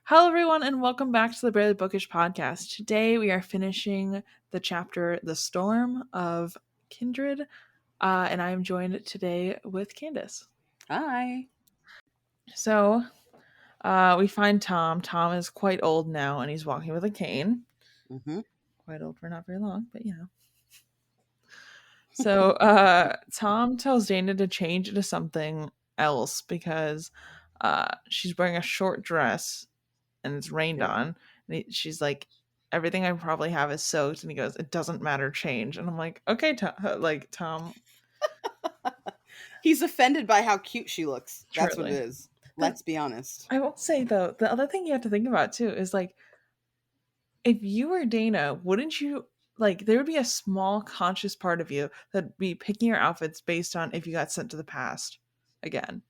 Hello, everyone, and welcome back to the Barely Bookish podcast. Today, we are finishing the chapter "The Storm" of Kindred, and I am joined today with Candace. Hi. So, we find Tom. Tom is quite old now, and he's walking with a cane. Mm-hmm. Quite old for not very long, but you know. So, Tom tells Dana to change into something else because she's wearing a short dress and it's rained Yep. on. And she's like, everything I probably have is soaked. And he goes, it doesn't matter, change. And I'm like, okay, Tom. He's offended by how cute she looks. That's what it Truly. is. Let's be honest. I will say, though, the other thing you have to think about, too, is like, if you were Dana, wouldn't you, like, there would be a small conscious part of you that'd be picking your outfits based on if you got sent to the past again.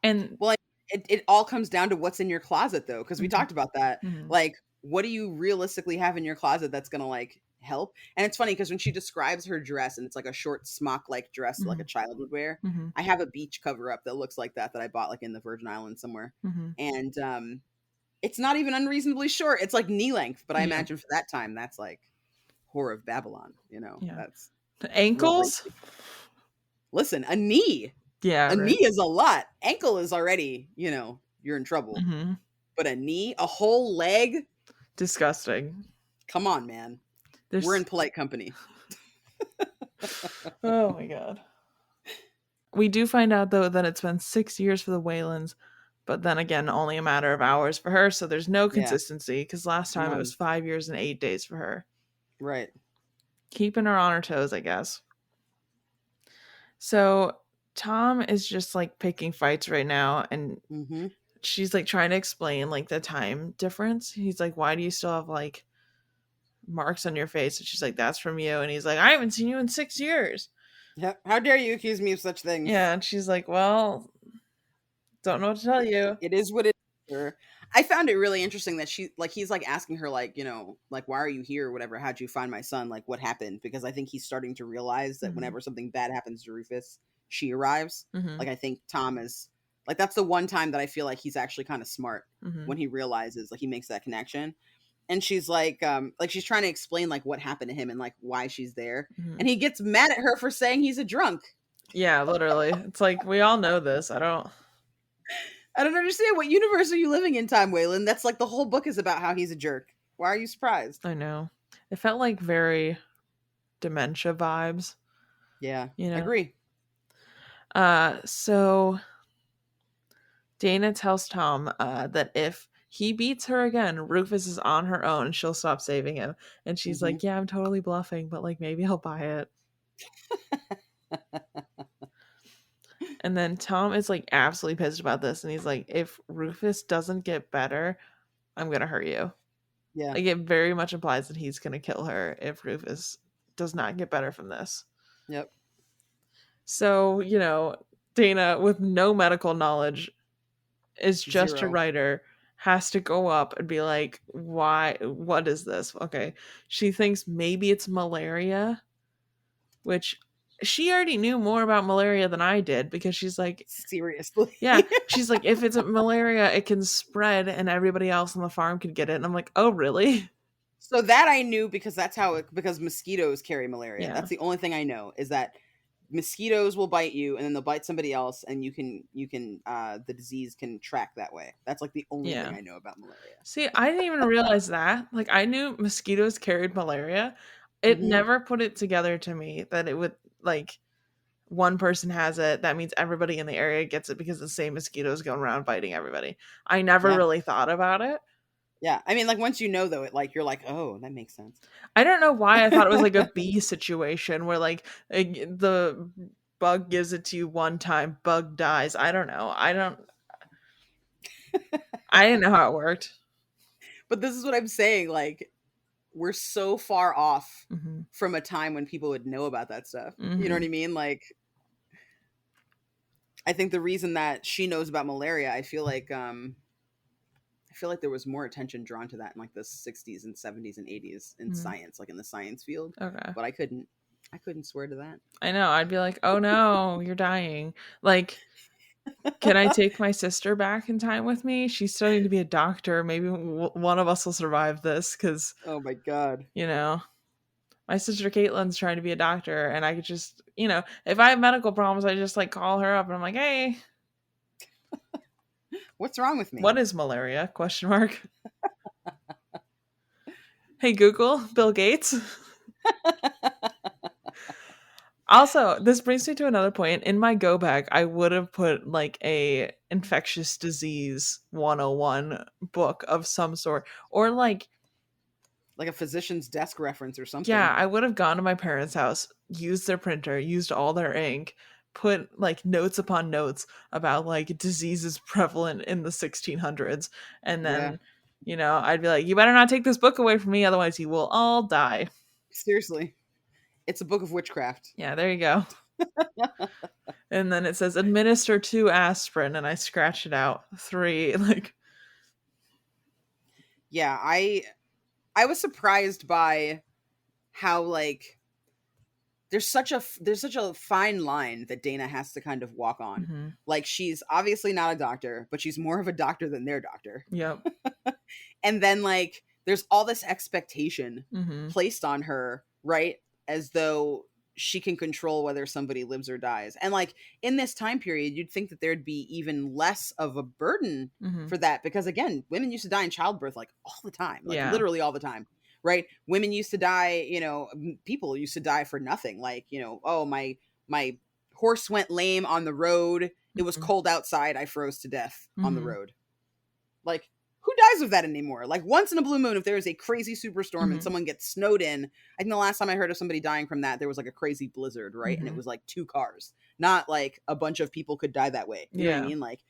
And, Well, it all comes down to what's in your closet, though, because we Mhm, talked about that. mhm, Like, what do you realistically have in your closet that's going to, like, help? And it's funny because when she describes her dress and it's like a short smock-like dress like a mhm, child would wear, mhm, I have a beach cover-up that looks like that I bought, like, in the Virgin Islands somewhere. mhm. And it's not even unreasonably short. It's, like, knee length, but I Yeah, imagine for that time, that's, like, Whore of Babylon, yeah. That's real Ankles? racy. Listen, a knee. Yeah, A right. knee is a lot. Ankle is already, you're in trouble. Mhm. But a knee, a whole leg? Disgusting. Come on, man. We're in There's polite company. Oh my god. We do find out though that it's been 6 years for the Whalens, but then again, only a matter of hours for her, so there's no Yeah, consistency because last time it was none. 5 years and 8 days for her. Right. Keeping her on her toes, I guess. So Tom is just like picking fights right now, and Mm-hmm. she's like trying to explain like the time difference. He's like, why do you still have like marks on your face? And she's like, that's from you. And he's like, I haven't seen you in 6 years. Yep. How dare you accuse me of such things? Yeah, and she's like, well, don't know what to tell you. It is what it is. Sir. I found it really interesting that he's like asking her, like, like, why are you here or whatever? How'd you find my son? Like, what happened? Because I think he's starting to realize that Hmm. whenever something bad happens to Rufus, she arrives. Hmm. Like, I think Tom is, like, that's the one time that I feel like he's actually kind of smart Hmm. when he realizes, like, he makes that connection. And she's like she's trying to explain, like, what happened to him and, like, why she's there. Hmm. And he gets mad at her for saying he's a drunk. Yeah, literally. It's like we all know this. I don't understand. What universe are you living in, Tom Whalen? That's like the whole book is about how he's a jerk. Why are you surprised? I know. It felt like very dementia vibes, Yeah, you know. agree. So Dana tells Tom that if he beats her again, Rufus is on her own and she'll stop saving him. And she's Hmm. like, yeah, I'm totally bluffing, but like maybe I'll buy it. And then Tom is like absolutely pissed about this. And he's like, if Rufus doesn't get better, I'm going to hurt you. Yeah. Like it very much implies that he's going to kill her if Rufus does not get better from this. Yep. So, Dana, with no medical knowledge, is just a Zero. writer, has to go up and be like, why? What is this? Okay. She thinks maybe it's malaria, which she already knew more about malaria than I did because she's like, Seriously. yeah, she's like, if it's a malaria, it can spread and everybody else on the farm could get it. And I'm like, oh, really? So that I knew because because mosquitoes carry malaria. Yeah. That's the only thing I know is that mosquitoes will bite you and then they'll bite somebody else and the disease can track that way. That's like the only thing Yeah. I know about malaria. See, I didn't even realize that. Like, I knew mosquitoes carried malaria. It Hmm. never put it together to me that it would, like, one person has it. That means everybody in the area gets it because the same mosquitoes going around biting everybody. I never Yeah. really thought about it. Yeah. I mean, like, once you know, though, you're like, oh, that makes sense. I don't know why I thought it was like a bee situation where, like, the bug gives it to you one time, bug dies. I don't know. I didn't know how it worked. But this is what I'm saying. Like, we're so far off Mm-hmm. from a time when people would know about that stuff. You know Mm-hmm. what I mean? Like, I think the reason that she knows about malaria, I feel like there was more attention drawn to that in like the 60s and 70s and 80s in Mm-hmm. science, like in the science field. Okay. But I couldn't swear to that. I know. I'd be like, oh no, you're dying. Like, Can I take my sister back in time with me? She's studying to be a doctor. Maybe one of us will survive this because, Oh my god. you know, my sister Caitlin's trying to be a doctor, and I could just, if I have medical problems, I just like call her up and I'm like, hey, What's wrong with what me? is malaria? Question mark. Hey Google, Bill Gates. Also, this brings me to another point. In my go bag, I would have put like a infectious disease 101 book of some sort. Or like, Like a physician's desk reference or yeah, something. I would have gone to my parents' house, used their printer, used all their ink, put like notes upon notes about like diseases prevalent in the 1600s. And Yeah. then, I'd be like, you better not take this book away from me, otherwise you will all die. Seriously. It's a book of witchcraft. Yeah, there you go. And then it says administer 2 aspirin, and I scratch it out 3. Like, Yeah, I was surprised by how like there's such a fine line that Dana has to kind of walk on. mm-hmm. Like she's obviously not a doctor, but she's more of a doctor than their doctor. Yep. And then like there's all this expectation Mm-hmm. placed on her, right? As though she can control whether somebody lives or dies. And like in this time period, you'd think that there'd be even less of a burden Mm-hmm. for that because again, women used to die in childbirth like all the time, like Yeah. literally all the time. Right? Women used to die, people used to die for nothing. Like, oh, my horse went lame on the road. It was Mm-hmm. cold outside. I froze to death on the Mm-hmm. road. Like, who dies of that anymore? Like, once in a blue moon, if there is a crazy superstorm and Mm-hmm. someone gets snowed in, I think the last time I heard of somebody dying from that, there was like a crazy blizzard, right? And it Mm-hmm. was like 2 cars, not like a bunch of people could die that way. You know what I Yeah. mean? Like,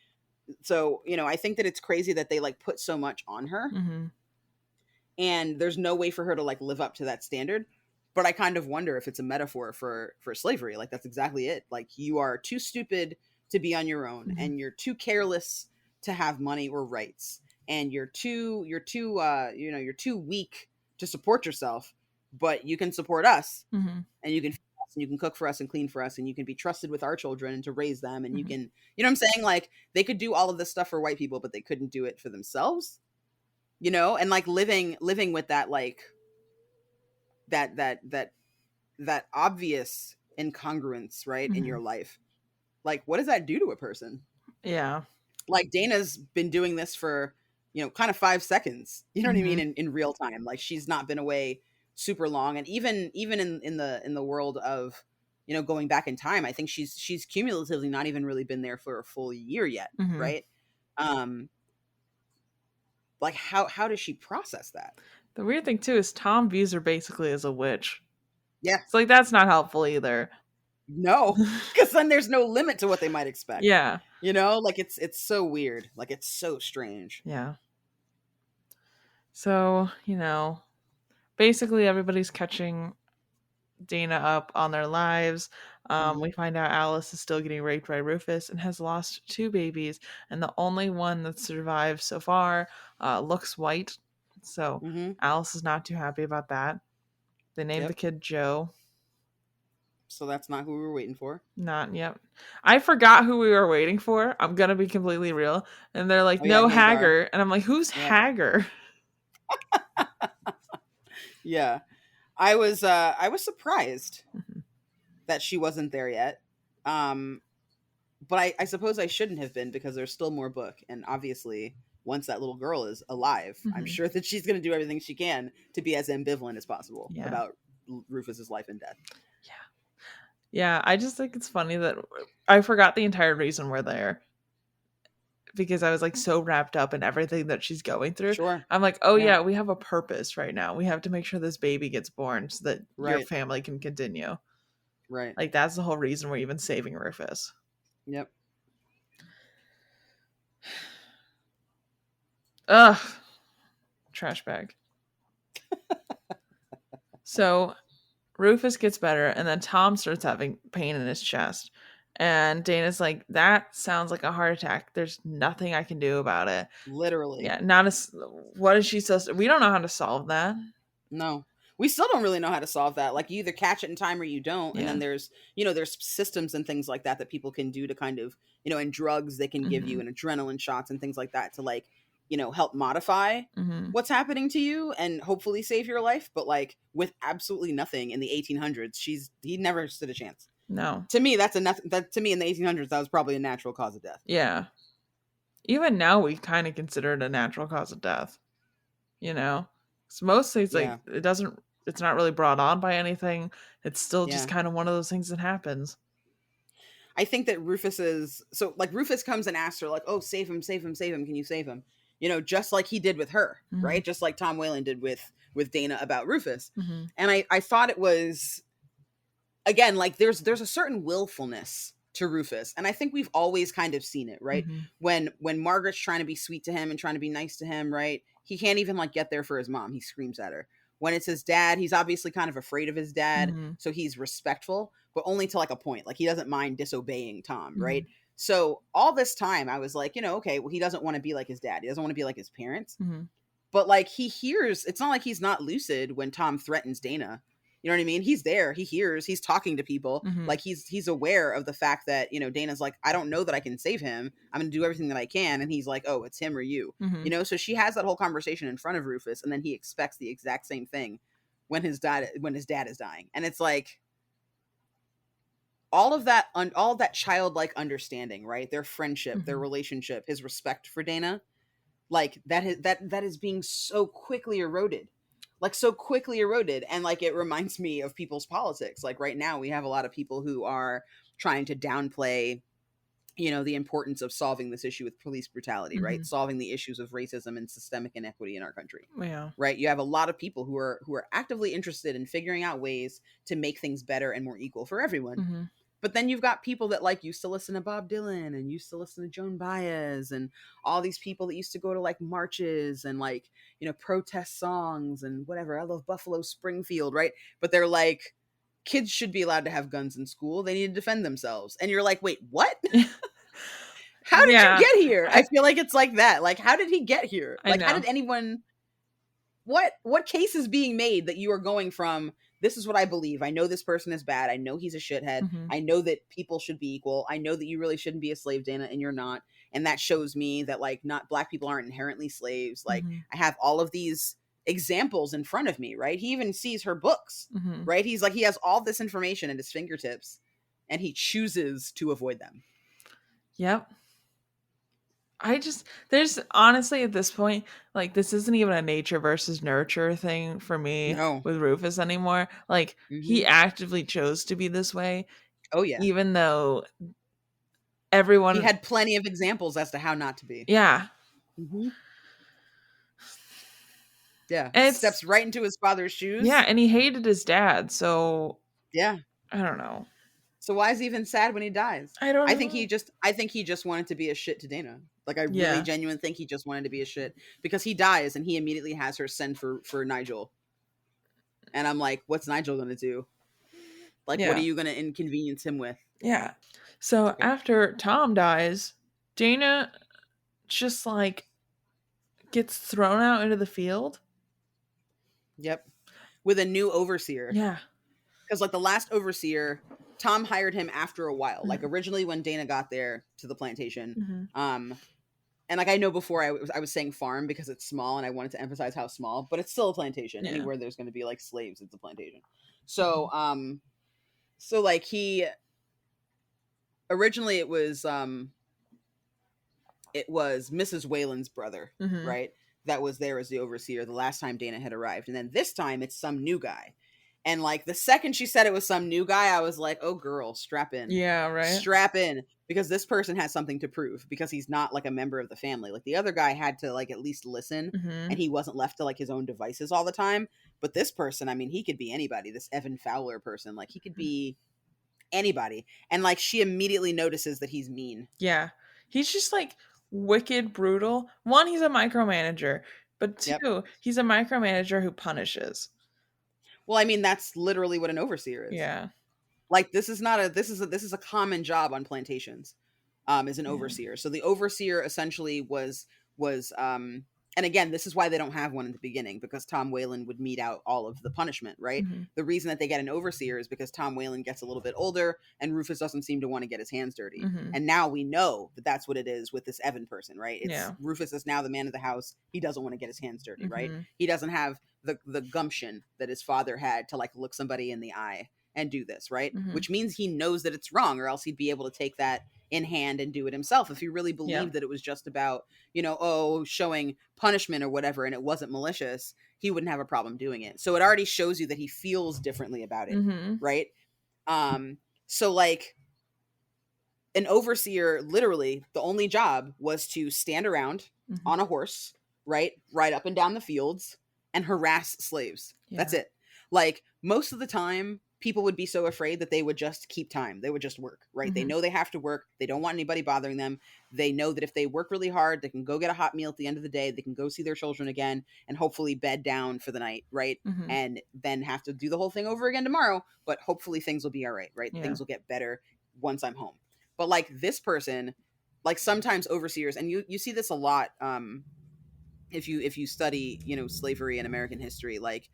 so, I think that it's crazy that they like put so much on her Mm-hmm. and there's no way for her to like live up to that standard. But I kind of wonder if it's a metaphor for slavery. Like that's exactly it. Like you are too stupid to be on your own, Mm-hmm. and you're too careless to have money or rights, and you're too weak to support yourself. But you can support us, Mm-hmm. and you can feed us, and you can cook for us and clean for us, and you can be trusted with our children and to raise them, and you Mm-hmm. can, you know what I'm saying? Like they could do all of this stuff for white people, but they couldn't do it for themselves. And like living with that like that obvious incongruence, right, in Mm-hmm. your life. Like what does that do to a person? Yeah. Like Dana's been doing this for, kind of 5 seconds. You know what I mean? Mm-hmm. In real time. Like she's not been away super long. And even in the world of, going back in time, I think she's cumulatively not even really been there for a full year yet, Mm-hmm. right? Um like how does she process that? The weird thing too is Tom views her basically as a witch. Yeah. It's like that's not helpful either. No, because then there's no limit to what they might expect. Yeah. Like it's so weird. Like it's so strange. Yeah. So, basically everybody's catching Dana up on their lives. Hmm. We find out Alice is still getting raped by Rufus and has lost 2 babies, and the only one that survived so far looks white. So Hmm. Alice is not too happy about that. They named the Yep. kid Joe. So that's not who we were waiting for. Not yet. I forgot who we were waiting for. I'm gonna be completely real. And they're like, Oh yeah, no Hagar. Hagar. And I'm like, who's Yeah. Hagar? Yeah. I was surprised Mhm. that she wasn't there yet. But I suppose I shouldn't have been because there's still more book. And obviously, once that little girl is alive, I'm Mhm. sure that she's going to do everything she can to be as ambivalent as possible Yeah. about Rufus's life and death. Yeah. Yeah. I just think it's funny that I forgot the entire reason we're there because I was like so wrapped up in everything that she's going through. Sure. I'm like, oh Yeah. yeah, we have a purpose right now. We have to make sure this baby gets born so that your Right. family can continue. Right. Like that's the whole reason we're even saving Rufus. Yep. Ugh. Trash bag. So Rufus gets better, and then Tom starts having pain in his chest. And Dana's like, that sounds like a heart attack. There's nothing I can do about it. Literally. Yeah, not as what is she supposed to? We don't know how to solve that. No. We still don't really know how to solve that. Like, you either catch it in time or you don't. And then Yeah. there's, there's systems and things like that that people can do to kind of, and drugs they can give you, Mhm. and adrenaline shots and things like that to, like, help modify Mhm. what's happening to you and hopefully save your life. But like, with absolutely nothing in the 1800s, he never stood a chance. No. To me, that's enough. That, to me, in the 1800s, that was probably a natural cause of death. Yeah. Even now we kind of consider it a natural cause of death, you know? So mostly it's like Yeah. it's not really brought on by anything. It's still just Yeah. kind of one of those things that happens. I think that Rufus comes and asks her, like, oh, save him, save him, save him. Can you save him? Just like he did with her, Mhm. right? Just like Tom Whalen did with Dana about Rufus. Mhm. And I thought it was, again, like, there's a certain willfulness to Rufus. And I think we've always kind of seen it, right? Mhm. When Margaret's trying to be sweet to him and trying to be nice to him, right? He can't even, like, get there for his mom. He screams at her. When it's his dad, he's obviously kind of afraid of his dad, Mhm. so he's respectful, but only to, like, a point. Like, he doesn't mind disobeying Tom, right? Mhm. So all this time I was like, okay, well, he doesn't want to be like his dad. He doesn't want to be like his parents. Mhm. But, like, he hears, it's not like he's not lucid when Tom threatens Dana. You know what I mean? He's there. He hears. He's talking to people. Mhm. Like, he's aware of the fact that, Dana's like, I don't know that I can save him. I'm going to do everything that I can. And he's like, oh, it's him or you. Mhm. So she has that whole conversation in front of Rufus, and then he expects the exact same thing when his dad is dying. And it's like, all of that childlike understanding, right? Their friendship, their Mhm. relationship, his respect for Dana, like, that is being so quickly eroded, and, like, it reminds me of people's politics. Like, right now we have a lot of people who are trying to downplay, the importance of solving this issue with police brutality, right? Mhm. Solving the issues of racism and systemic inequity in our country, Yeah. right? You have a lot of people who are actively interested in figuring out ways to make things better and more equal for everyone. Mhm. But then you've got people that, like, used to listen to Bob Dylan and used to listen to Joan Baez and all these people that used to go to, like, marches and, like, protest songs and whatever. I love Buffalo Springfield, right? But they're like, kids should be allowed to have guns in school. They need to defend themselves. And you're like, wait, what? How did you Yeah. get here? I I feel like it's like that. Like, how did he get here? I Like, how know. did anyone, what case is being made that you are going from, this is what I believe, I know this person is bad, I know he's a shithead, Mhm. I know that people should be equal, I know that you really shouldn't be a slave, Dana, and you're not, and that shows me that, like, not black people aren't inherently slaves. Like, Mhm. I have all of these examples in front of me, right? He even sees her books, Mhm. right? He's like, he has all this information at his fingertips, and he chooses to avoid them. Yep. There's honestly at this point, like, this isn't even a nature versus nurture thing for me No. with Rufus anymore. Like, he Hmm. actively chose to be this way, Oh yeah. even though He everyone, had plenty of examples as to how not to be. yeah. Hmm. Yeah, And it's, steps right into his father's yeah, shoes. and he hated his dad, so Yeah. I don't know. So why is he even sad when he dies? I don't I think know. he just wanted to be a shit to Dana. Like, I really Yeah. genuinely think he just wanted to be a shit, because he dies and he immediately has her send for Nigel. And I'm like, what's Nigel going to do? Like, what are Yeah. you going to inconvenience him with? Yeah. So Okay. after Tom dies, Dana just, like, gets thrown out into the field. Yep. With a new overseer. Yeah. Because, like, the last overseer, Tom hired him after a while. Like, Mhm. originally when Dana got there to the plantation, Mhm. and, like, I know before I was saying farm because it's small and I wanted to emphasize how small, but it's still a plantation. Yeah. Anywhere there's going to be, like, slaves, it's a plantation. Mhm. So like, he originally, it was Mrs. Whalen's brother, Mhm. right? That was there as the overseer the last time Dana had arrived. And then this time it's some new guy. And, like, the second she said it was some new guy, I was like, oh, girl, strap in. Yeah, right? Strap in. Because this person has something to prove, because he's not, like, a member of the family. Like, the other guy had to, like, at least listen, and Mhm. he wasn't left to, like, his own devices all the time. But this person, I mean, he could be anybody. This Evan Fowler person, like, he could Mhm. be anybody. And, like, she immediately notices that he's mean. Yeah. He's just, like, wicked brutal. One, he's a micromanager, but Yep. two, he's a micromanager who punishes. Well, I mean, that's literally what an overseer is. Yeah. Like, this is a common job on plantations, is an Yeah. overseer. So the overseer essentially was And again, this is why they don't have one in the beginning, because Tom Whalen would mete out all of the punishment, right? Mhm. The reason that they get an overseer is because Tom Whalen gets a little bit older and Rufus doesn't seem to want to get his hands dirty. Mhm. And now we know that that's what it is with this Evan person, right? It's Yeah. Rufus is now the man of the house. He doesn't want to get his hands dirty, right? Mhm. He doesn't have the gumption that his father had to like look somebody in the eye and do this, right? Mhm. Which means he knows that it's wrong, or else he'd be able to take that in hand and do it himself if he really Yeah. believed that it was just about, oh, showing punishment or whatever, and it wasn't malicious. He wouldn't have a problem doing it. So it already shows you that he feels differently about it, Mhm. right? So like an overseer, literally the only job was to stand around Mhm. on a horse, right, ride up and down the fields and harass slaves. That's Yeah. it. Like most of the time people would be so afraid that they would just keep time. They would just work, right? They Mhm. know they have to work. They don't want anybody bothering them. They know that if they work really hard, they can go get a hot meal at the end of the day. They can go see their children again and hopefully bed down for the night, right? Mhm. And then have to do the whole thing over again tomorrow, but hopefully things will be all right, right? Yeah. Things will get better once I'm home. But like this person, like sometimes overseers, and you see this a lot, if you study, slavery and American history, like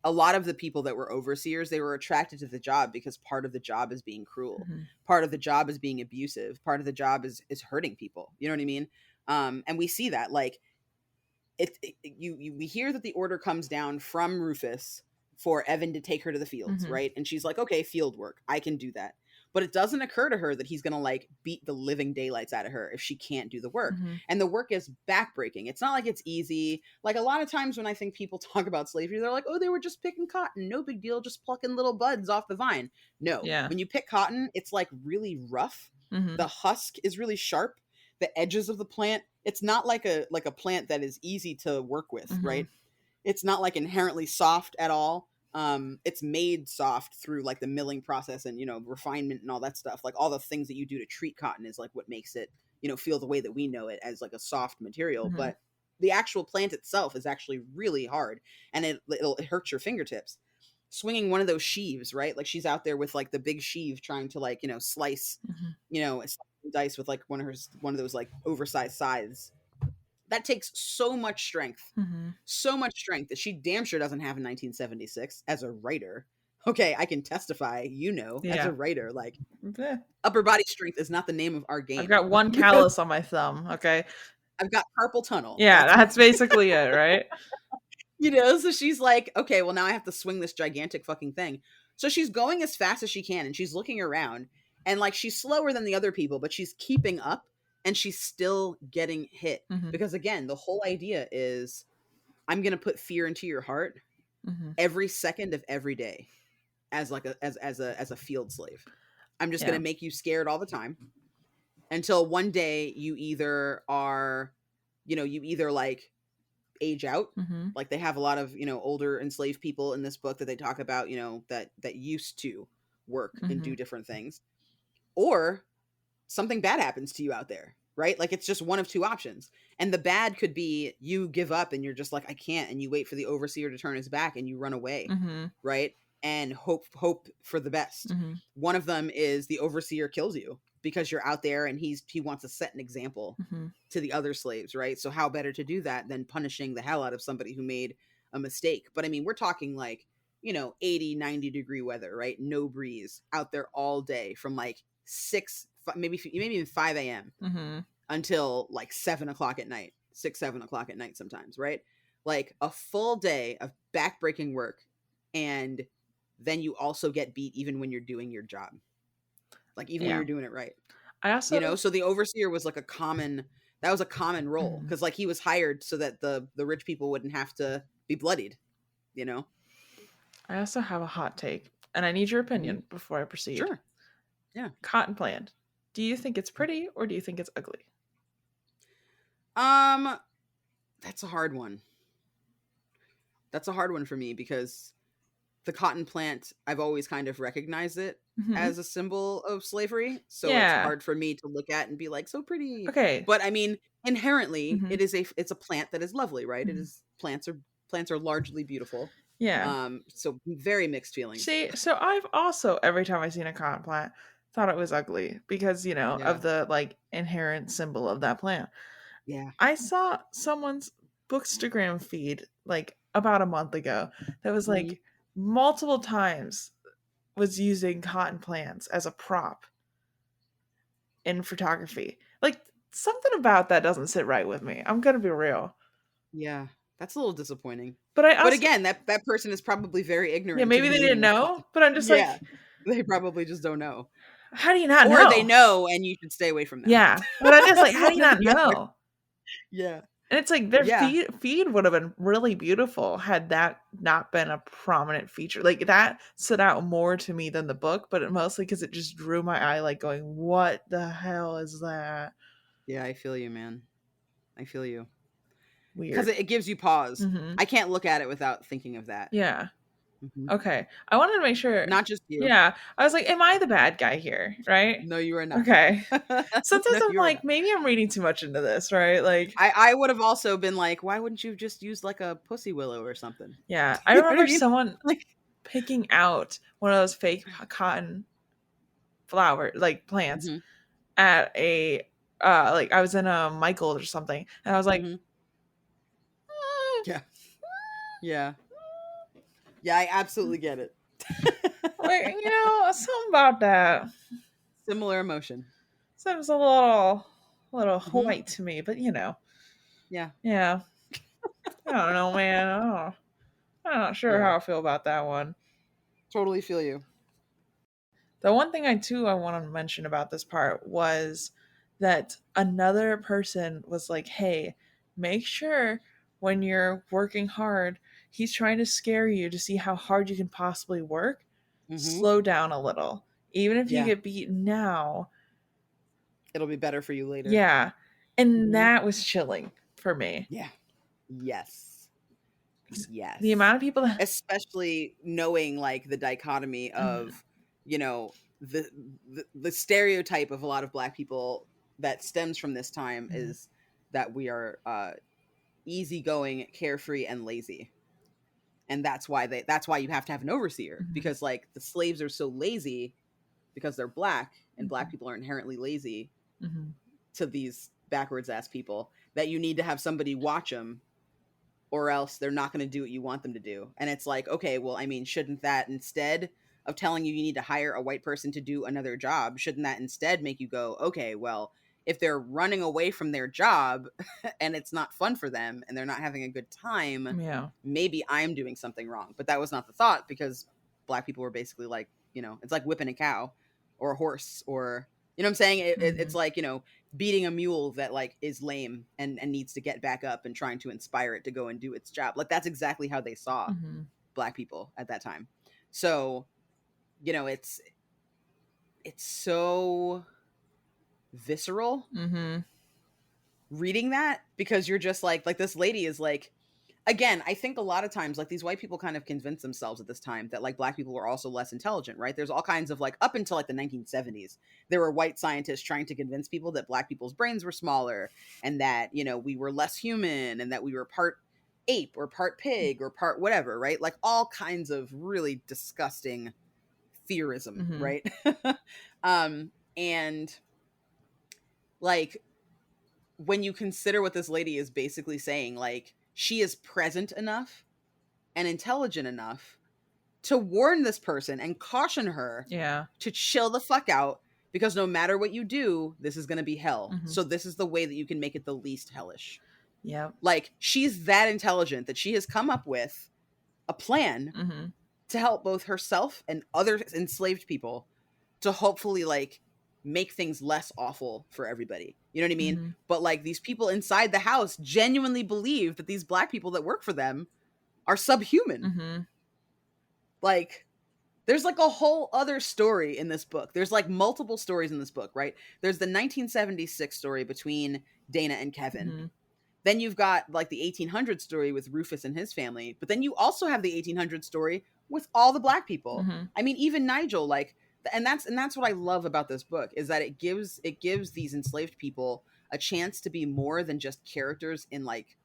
a lot of the people that were overseers, they were attracted to the job because part of the job is being cruel, Mhm. part of the job is being abusive, part of the job is hurting people. You know what I mean? And we see that, like we hear that the order comes down from Rufus for Evan to take her to the fields, Mhm. right? And she's like, okay, field work, I can do that. But it doesn't occur to her that he's gonna like beat the living daylights out of her if she can't do the work. Mhm. And the work is backbreaking. It's not like it's easy. Like a lot of times when I think people talk about slavery, they're like, oh, they were just picking cotton, no big deal, just plucking little buds off the vine. No, Yeah. when you pick cotton, it's like really rough. The Mhm. husk is really sharp. The edges of the plant, it's not like a plant that is easy to work with, Mhm. right? It's not like inherently soft at all. It's made soft through like the milling process and refinement and all that stuff. Like all the things that you do to treat cotton is like what makes it feel the way that we know it as like a soft material. Mhm. But the actual plant itself is actually really hard, and it hurts your fingertips swinging one of those sheaves, right? Like she's out there with like the big sheave trying to like slice, Mhm. dice with like one of those like oversized scythes. That takes Mhm. so much strength that she damn sure doesn't have in 1976 as a writer. Okay, I can testify, as Yeah. a writer, like Eh, upper body strength is not the name of our I've game. got one callus on my thumb. Okay. I've got carpal tunnel. Yeah, That's that's basically it, right? so she's like, okay, well now I have to swing this gigantic fucking thing. So she's going as fast as she can and she's looking around and like she's slower than the other people, but she's keeping up and she's still getting hit. Mhm. Because again, the whole idea is I'm going to put fear into your heart Mhm. every second of every day as like as a field slave. I'm just going Yeah. to make you scared all the time until one day you either are, you either like age out. Mhm. Like they have a lot of older enslaved people in this book that they talk about, that used to work and do Mhm. different things, or something bad happens to you out there, right? Like it's just one of two options. And the bad could be you give up and you're just like, I can't, and you wait for the overseer to turn his back and you run away, Mhm. right? And hope for the best. Mhm. One of them is the overseer kills you because you're out there and he wants to set an example Mhm. to the other slaves, right? So how better to do that than punishing the hell out of somebody who made a mistake? But I mean, we're talking like 80, 90-degree weather, right? No breeze, out there all day from like 6, maybe even 5 a.m. Mhm. until like 7 o'clock at night, 6, 7 o'clock at night sometimes, right? Like a full day of backbreaking work, and then you also get beat even when you're doing your job, like even when Yeah. you're doing it right. I also So the overseer was like that was a common role Mhm. because like he was hired so that the rich people wouldn't have to be bloodied, you know. I also have a hot take, and I need your Hmm. opinion before I proceed. Sure. Yeah. Cotton plant. Do you think it's pretty or do you think it's ugly? um that's a hard one. That's a hard one for me because the cotton plant, I've always kind of recognized it Mhm. as a symbol of slavery, so it's Yeah. hard for me to look at and be like so pretty. Okay. But I mean, inherently Mhm. it's a plant that is lovely, right? It Mhm. is plants are largely beautiful. Yeah. So very mixed feelings. See, so I've also every time I've seen a cotton plant thought it was ugly because, Yeah. of the like inherent symbol of that plant. Yeah. I saw someone's Bookstagram feed like about a month ago that was Mm-hmm. like multiple times was using cotton plants as a prop in photography. Like something about that doesn't sit right with me. I'm gonna be real. Yeah, that's a little disappointing. But I But also, again, that person is probably very yeah, ignorant to maybe the they didn't meaning of cotton. know, but I'm just Yeah, like, they probably just don't know. how do you not Or they know? know and you should stay away from them. Yeah, but I'm just like, how do you One or not the other. know? Yeah. And it's like their Yeah. feed would have been really beautiful had that not been a prominent feature. Like that stood out more to me than the book, but mostly because it just drew my eye, like going, "What the hell is that?" Yeah, I feel you, man. I feel you. Because Weird. it gives you pause. Hmm. I can't look at it without thinking of that. Yeah. Hmm. Okay. I wanted to make sure. Not just you. Yeah. I was like, "Am I the bad guy here?" Right. No, you are not. Okay. Sometimes No, I'm you are like, not. maybe I'm reading too much into this, right? Like, I would have also been like, why wouldn't you have just used like a pussy willow or something? yeah. I You know what I remember mean? someone Like, picking out one of those fake cotton flower like plants hmm at a like I was in a Michael's or something, and I was like, hmm "Mm, yeah, yeah, yeah. I absolutely get it. like something about that Similar emotion. seems a little Hmm. white to me, but Yeah, yeah, I don't know, man. I'm not sure yeah. how I feel about that one. Totally feel you. The one thing I want to mention about this part was that another person was like, "Hey, make sure when you're working hard, he's trying to scare you to see how hard you can possibly work. Hmm. Slow down a little. Even if you Yeah, get beaten now, it'll be better for you later. yeah." And Hmm. that was chilling for me. Yeah. Yes. The Yes. amount of people that Especially knowing like the dichotomy Mhm, of, you know, the stereotype of a lot of black people that stems from this time mhm, is that we are easygoing, carefree, and lazy. And that's why you have to have an overseer, mhm, because like the slaves are so lazy because they're black, and black mhm, people are inherently lazy mhm, to these backwards ass people, that you need to have somebody watch them, or else they're not going to do what you want them to do. And it's like, okay, well, I mean, shouldn't that, instead of telling you need to hire a white person to do another job, shouldn't that instead make you go, okay, well, if they're running away from their job and it's not fun for them and they're not having a good time, yeah. maybe I'm doing something wrong. But that was not the thought, because black people were basically like, it's like whipping a cow or a horse, or, you know what I'm saying? It's Mhm, like, beating a mule that like is lame and needs to get back up, and trying to inspire it to go and do its job. Like that's exactly how they saw mhm, black people at that time. So, it's so visceral mhm, reading that, because you're just like this lady is like, again, I think a lot of times like these white people kind of convince themselves at this time that like black people were also less intelligent, right? There's all kinds of like, up until like the 1970s, there were white scientists trying to convince people that black people's brains were smaller, and that, we were less human, and that we were part ape or part pig or part whatever, right? Like all kinds of really disgusting theorism, mhm, right? And like, when you consider what this lady is basically saying, like she is present enough and intelligent enough to warn this person and caution her yeah. to chill the fuck out, because no matter what you do, this is going to be hell. Mhm, So this is the way that you can make it the least hellish. yep. Like she's that intelligent that she has come up with a plan Mhm, to help both herself and other enslaved people, to hopefully like make things less awful for everybody. You know what I mean? mhm, But like these people inside the house genuinely believe that these black people that work for them are subhuman. mhm, Like there's like a whole other story in this book. There's like multiple stories in this book, right? There's the 1976 story between Dana and Kevin. mhm, Then you've got like the 1800 story with Rufus and his family. But then you also have the 1800 story with all the black people. mhm, I mean, even Nigel, like, and that's what I love about this book, is that it gives these enslaved people a chance to be more than just characters in like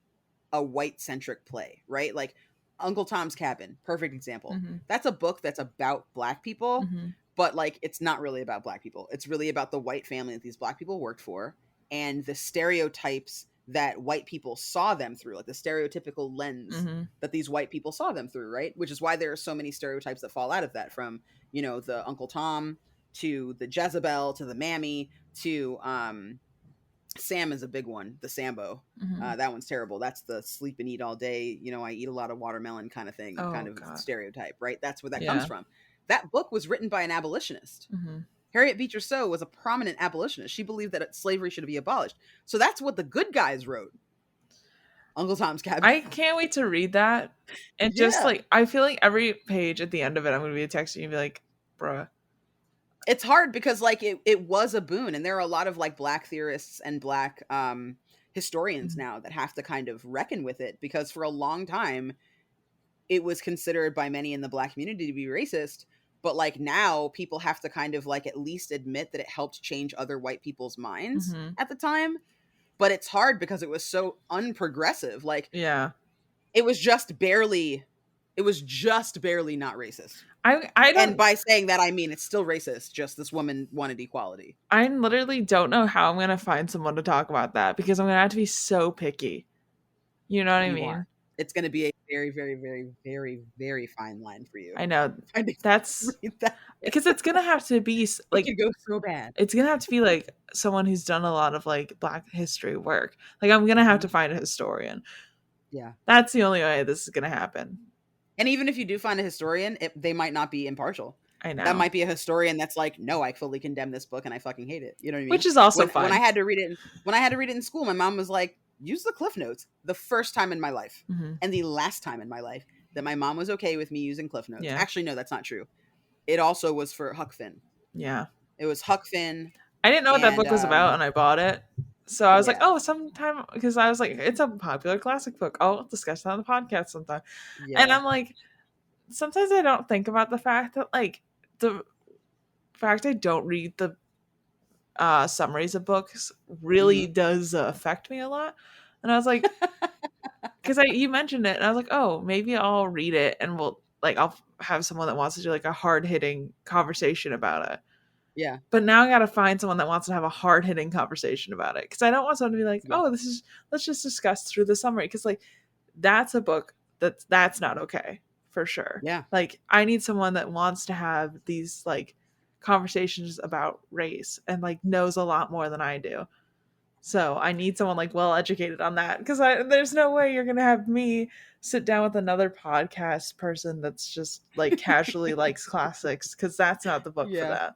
a white centric play, right? Like Uncle Tom's Cabin, perfect example. mhm, That's a book that's about black people, mhm, but like it's not really about black people. It's really about the white family that these black people worked for, and the stereotypes that white people saw them through, like the stereotypical lens Mhm. that these white people saw them through, right? Which is why there are so many stereotypes that fall out of that, from, you know, the Uncle Tom to the Jezebel to the Mammy to Sam is a big one, the Sambo. Mhm. That one's terrible. That's the sleep and eat all day, you know, I eat a lot of watermelon kind of thing, kind Oh of god. stereotype, right? That's where that comes Yeah. from. That book was written by an abolitionist. Mhm. Harriet Beecher Stowe was a prominent abolitionist. She believed that slavery should be abolished. So that's what the good guys wrote. Uncle Tom's Cabin. I can't wait to read that. And just Yeah. like I feel like every page at the end of it, I'm gonna be texting you and be like, bruh. It's hard because like it was a boon, and there are a lot of like black theorists and black historians Mhm. now that have to kind of reckon with it, because for a long time it was considered by many in the black community to be racist, but like now people have to kind of like at least admit that it helped change other white people's minds Mhm. at the time. But it's hard because it was so unprogressive. Like Yeah. it was just barely not racist. I And don't by saying that, I mean it's still racist, just this woman wanted equality. I literally don't know how I'm gonna find someone to talk about that because I'm gonna have to be so picky. You know what I You are. mean? It's going to be a very, very, very, very, very fine line for you. I know. Finding That's read that. because it's gonna have to be It like could go so bad. it's gonna have to be like someone who's done a lot of like black history work. Like I'm gonna have Mhm. to find a historian. Yeah. That's the only way this is gonna happen. And even if you do find a historian, they might not be impartial. I That know. might be a historian that's like, no, I fully condemn this book and I fucking hate it. You know what I mean? Which is also When I fine. had to read it, in school, my mom was like, use the Cliff Notes. The first time in my life, Mhm. and the last time in my life, that my mom was okay with me using Cliff Notes. Yeah. Actually, no, that's not true. It also was for Huck Finn. Yeah. It was Huck Finn, I didn't know what that and book was about and I bought it. So I was like, yeah, oh, sometime because I was like, it's a popular classic book. I'll discuss that on the podcast sometime. And yeah. I'm like, sometimes I don't think about the fact that like the fact I don't read the summaries of books really Hmm. does affect me a lot. And I was like, because you mentioned it, and I was like, oh, maybe I'll read it, and I'll have someone that wants to do like a hard hitting conversation about it. Yeah, But now I gotta find someone that wants to have a hard hitting conversation about it because I don't want someone to be like, yeah, oh, let's just discuss through the summary because like that's a book that's not okay for sure. yeah, Like I need someone that wants to have these like conversations about race and like knows a lot more than I do. So I need someone like well educated on that because there's no way you're gonna have me sit down with another podcast person that's just like casually likes classics because that's not the book for yeah. that.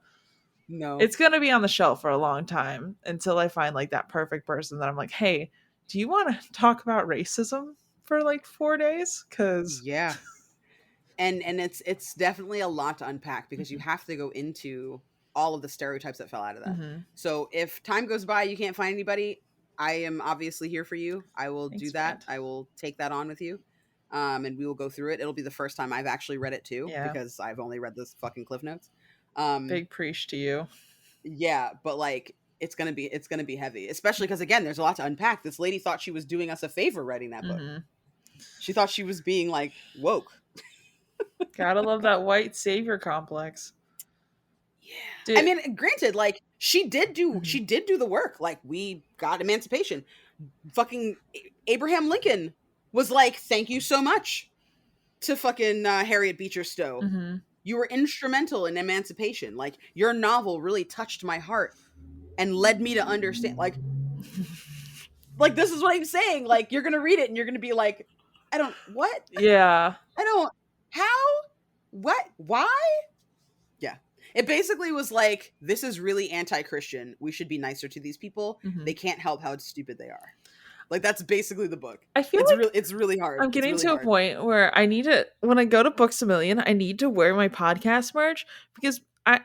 No. It's gonna be on the shelf for a long time until I find like that perfect person that I'm like, hey, do you want to talk about racism for like 4 days? Because Yeah. And it's definitely a lot to unpack because you have to go into all of the stereotypes that fell out of that. mm-hmm. So if time goes by, you can't find anybody, I am obviously here for you. I will do Thanks, that. friend. I will take that on with you. And we will go through it. It'll be the first time I've actually read it too, Yeah, because I've only read this fucking Cliff Notes. Um, big preach to you. yeah, but like it's gonna be heavy, especially because again, there's a lot to unpack. This lady thought she was doing us a favor writing that book. Mm-hmm. She thought she was being like woke. Gotta love that white savior complex, Yeah. I dude. mean, granted, like Mhm. she did do the work. Like we got emancipation. Fucking Abraham Lincoln was like, "Thank you so much to fucking Harriet Beecher Stowe. Mm-hmm. You were instrumental in emancipation. Like your novel really touched my heart and led me to understand like this is what I'm saying. Like you're going to read it and you're going to be like, I don't what? Yeah. I don't how? What? Why? Yeah. It basically was like, this is really anti-Christian. We should be nicer to these people. Mm-hmm. They can't help how stupid they are. Like that's basically the book. I feel like It's really hard. I'm It's getting really to a hard. point where I need to when I go to Books a Million, I need to wear my podcast merch because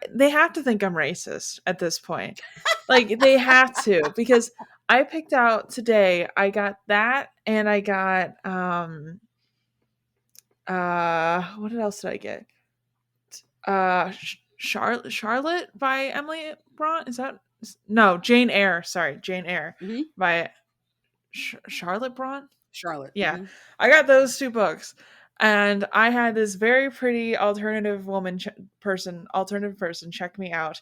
they have to think I'm racist at this point. Like they have to because I picked out today. I got that and I got what else did I get? Charlotte by Emily Bront. Is that no Jane Eyre? Sorry, Jane Eyre Hmm. by Charlotte Bront. Charlotte. Yeah, Hmm. I got those two books, and I had this very pretty alternative person check me out,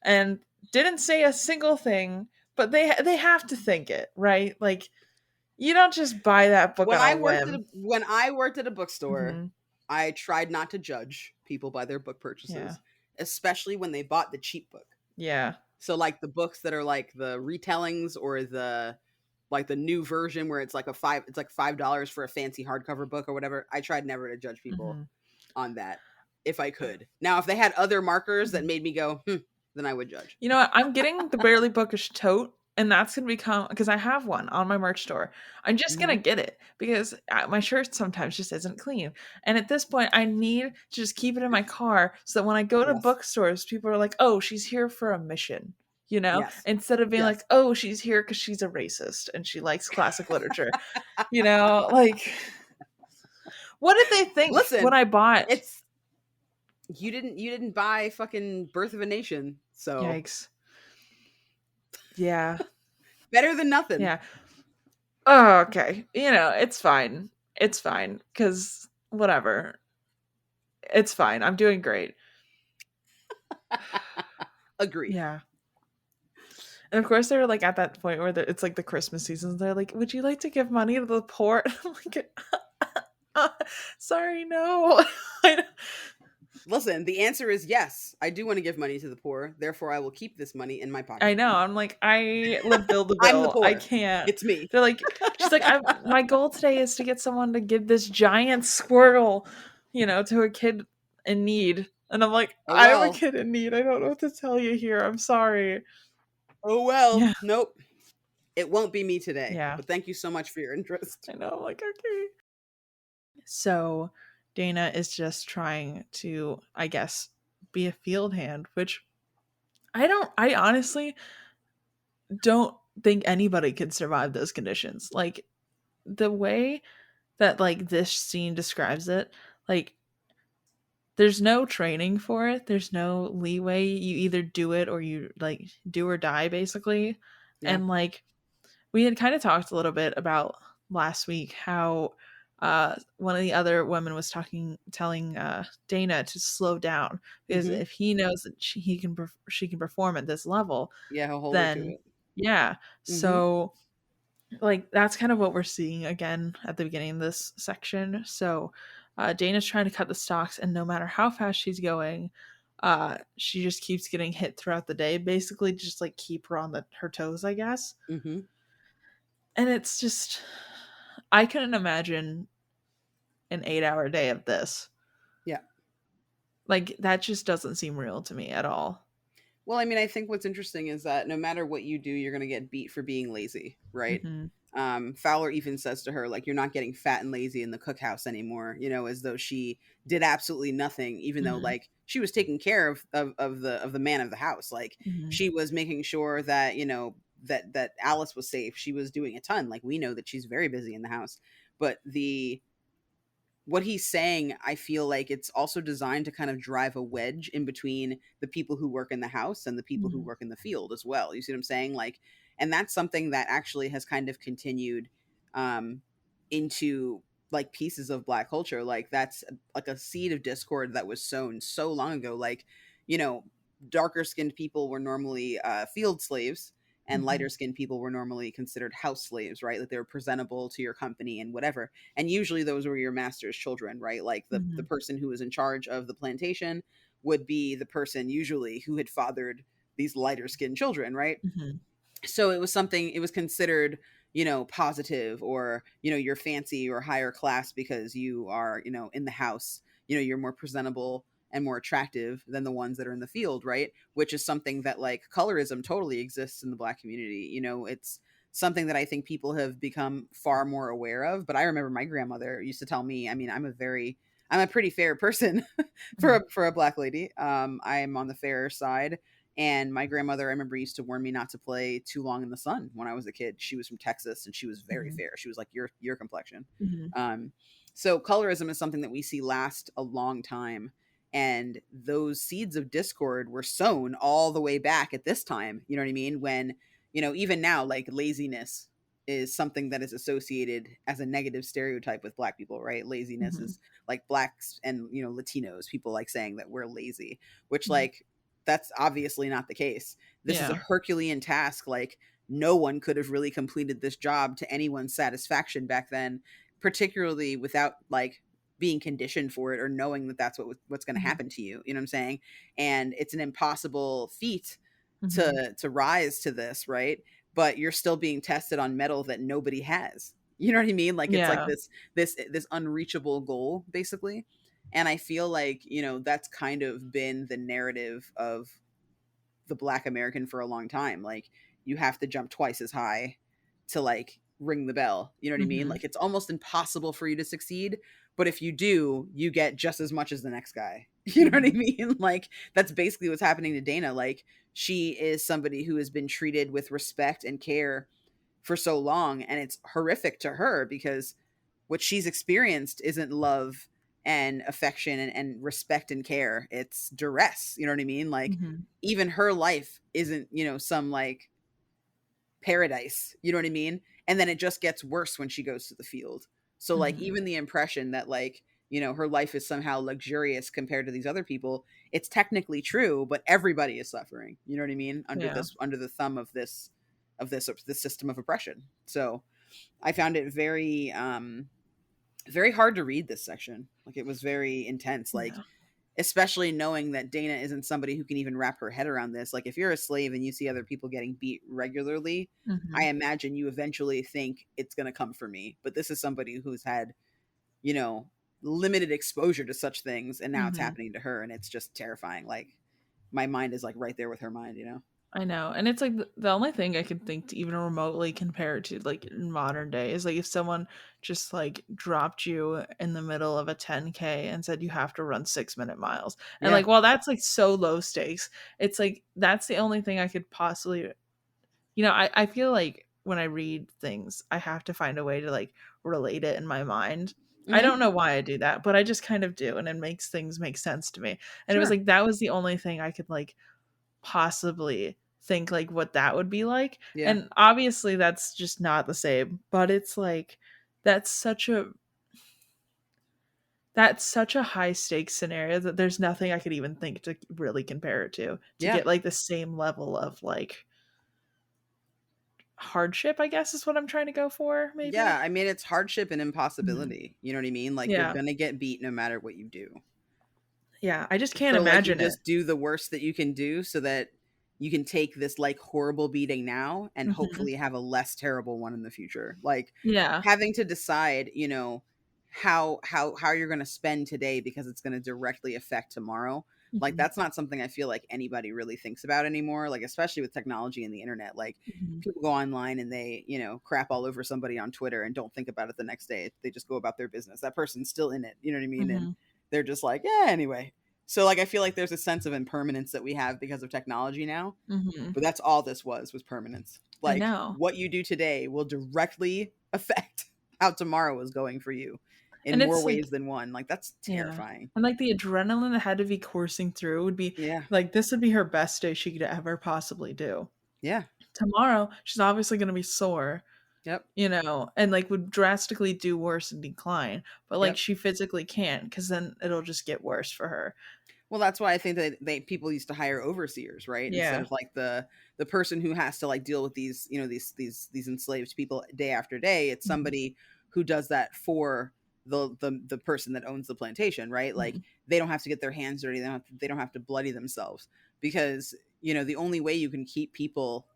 and didn't say a single thing, but they have to think it right, like You don't just buy that book on a whim. When I worked at a bookstore, Mhm. I tried not to judge people by their book Yeah. purchases, especially when they bought the cheap book. Yeah. So like the books that are like the retellings or the like the new version where it's like $5 for a fancy hardcover book or whatever. I tried never to judge people Mhm. on that if I could. Now, if they had other markers that Mhm. made me go, then I would judge. You know what? I'm getting the Barely Bookish tote, and that's gonna become because I have one on my merch store. I'm just gonna Mhm. get it because my shirt sometimes just isn't clean, and at this point, I need to just keep it in my car so that when I go to Yes. bookstores, people are like, "Oh, she's here for a mission." You know, Yes. instead of being like, Yes. "Oh, she's here because she's a racist and she likes classic literature." You know, like, what did they think when Listen, I bought? it's you didn't buy fucking Birth of a Nation, so Yikes! Yeah, better than nothing. yeah. Oh, okay. You know, it's fine. It's fine because whatever. It's fine. I'm doing great. Agreed. Yeah. And of course, they're like at that point where it's like the Christmas season. They're like, "Would you like to give money to the poor?" I'm like, "Uh, "Sorry, no." I Listen, the answer is yes. I do want to give money to the poor. Therefore, I will keep this money in my I pocket. know. I'm like, I live bill to I'm the bill. I poor. can't. It's me. They're like, she's like, my goal today is to get someone to give this giant squirrel, to a kid in need. And I'm like, Oh I'm a well. kid in need. I don't know what to tell you here. I'm sorry. Oh well. Yeah. Nope. It won't be me today. Yeah. But thank you so much for your interest. I know. I'm like, okay. So Dana is just trying to, I guess, be a field hand, which I honestly don't think anybody could survive those conditions. Like the way that like this scene describes it, like there's no training for it. There's no leeway. You either do it or you like do or die basically. Yeah. And like we had kind of talked a little bit about last week how one of the other women was telling Dana to slow down because Mm-hmm. if he knows that she can perform at this level, Yeah, he'll hold her to then it. yeah. Mm-hmm. So like that's kind of what we're seeing again at the beginning of this section. So Dana's trying to cut the stocks, and no matter how fast she's going, she just keeps getting hit throughout the day. Basically, just like keep her on her toes, I guess. Mm-hmm. And it's just, I couldn't imagine an 8-hour day of this. Yeah. Like that just doesn't seem real to me at all. Well, I mean, I think what's interesting is that no matter what you do, you're going to get beat for being lazy, right? Hmm. Fowler even says to her, like, you're not getting fat and lazy in the cookhouse anymore, as though she did absolutely nothing, even though Hmm. like she was taking care of the man of the house. Like Hmm. she was making sure that, that Alice was safe. She was doing a ton. Like we know that she's very busy in the house. But the what he's saying, I feel like it's also designed to kind of drive a wedge in between the people who work in the house and the people who Hmm. work in the field as well. You see what I'm saying? Like, and that's something that actually has kind of continued um, into like pieces of Black culture. Like that's like a seed of discord that was sown so long ago. Like, you know, darker skinned people were normally field slaves and Hmm. lighter skinned people were normally considered house slaves, right? Like they were presentable to your company and whatever, and usually those were your master's children, right? Like the Hmm. person who was in charge of the plantation would be the person usually who had fathered these lighter skinned children, right? Hmm. So it was considered, positive, or you're fancy or higher class because you are, in the house, you're more presentable and more attractive than the ones that are in the field, right? Which is something that like colorism totally exists in the Black community. It's something that I think people have become far more aware of. But I remember my grandmother used to tell me, I mean, I'm a pretty fair person for Hmm. a Black lady. I'm on the fair side, and my grandmother, I remember, used to warn me not to play too long in the sun when I was a kid. She was from Texas and she was very Hmm. fair. She was like your complexion. Hmm. Um, so colorism is something that we see last a long time. And those seeds of discord were sown all the way back at this time. You know what I mean? When, even now, like laziness is something that is associated as a negative stereotype with Black people, right? Laziness Hmm. is like Blacks and, Latinos, people like saying that we're lazy, which Hmm. like that's obviously not the case. This is a Yeah. Herculean task. Like no one could have really completed this job to anyone's satisfaction back then, particularly without like being conditioned for it or knowing that that's what's going to Mhm. happen to you. You know what I'm saying? And it's an impossible feat Mhm. to rise to this, right? But you're still being tested on metal that nobody has. You know what I mean? Like it's like Yeah. this unreachable goal basically. And I feel like, that's kind of been the narrative of the Black American for a long time. Like you have to jump twice as high to like ring the bell. You know what I mean? Mhm. Like it's almost impossible for you to succeed, but if you do, you get just as much as the next guy. You know what I Mhm. mean? Like that's basically what's happening to Dana. Like she is somebody who has been treated with respect and care for so long, and it's horrific to her because what she's experienced isn't love and affection and respect and care. It's duress. You know what I mean? Like Mhm. even her life isn't, some like paradise. You know what I mean? And then it just gets worse when she goes to the field. So like Mhm. even the impression that like, her life is somehow luxurious compared to these other people, it's technically true, but everybody is suffering. You know what I mean? Yeah. Under the thumb of this system of oppression. So I found it very hard to read this section. Like it was very intense. Like Yeah. especially knowing that Dana isn't somebody who can even wrap her head around this. Like if you're a slave and you see other people getting beat regularly, I Mhm. imagine you eventually think it's going to come for me. But this is somebody who's had, you know, limited exposure to such things and now it's Mhm. happening to her and it's just terrifying. Like my mind is like right there with her mind. I know, and it's like the only thing I can think to even remotely compare it to, like in modern day, is like if someone just like dropped you in the middle of a 10K and said you have to run 6 minute miles, and Yeah. like while that's like so low stakes, it's like that's the only thing I could possibly, I feel like when I read things, I have to find a way to like relate it in my mind. I Hmm. don't know why I do that, but I just kind of do, and it makes things make sense to me. And it was Sure. like that was the only thing I could like possibly think like what that would be like. Yeah. And obviously that's just not the same, but it's like that's such a that's such a high stakes scenario that there's nothing I could even think to really compare it to Yeah. get like the same level of like hardship, I guess is what I'm trying to go for, Yeah. maybe. I mean, it's hardship and Mhm. impossibility. You know what I mean? Like you're Yeah. going to get beat no matter what you do. Yeah. I just can't So like you imagine it. just do the worst that you can do so that you can take this like horrible beating now and Mhm. hopefully have a less terrible one in the future. Like Yeah. having to decide, how you're going to spend today because it's going to directly affect tomorrow. Like Mhm. that's not something I feel like anybody really thinks about anymore, like especially with technology and the internet. Like Mhm. people go online and they, crap all over somebody on Twitter and don't think about it the next day. They just go about their business. That person's still in it, you know what I mean? And Mhm. they're just like, yeah, anyway. So like I feel like there's a sense of impermanence that we have because of technology now, Mhm. but that's all this was permanence. I Like know. what you do today will directly affect how tomorrow is going for you in And more it's ways like than one. Like that's yeah. terrifying. And, like, the adrenaline that had to be coursing through would be Yeah. like, this would be her best day she could ever possibly do. Yeah. Tomorrow, she's obviously gonna be sore, Yep. and, like, would drastically do worse and decline, but, like, Yep. she physically can't, because then it'll just get worse for her. Well, that's why I think that people used to hire overseers, right? Instead Yeah. of like the person who has to like deal with these, these enslaved people day after day. It's Mhm, somebody who does that for the person that owns the plantation, right? Like mhm, they don't have to get their hands dirty. They don't have to bloody themselves because, the only way you can keep people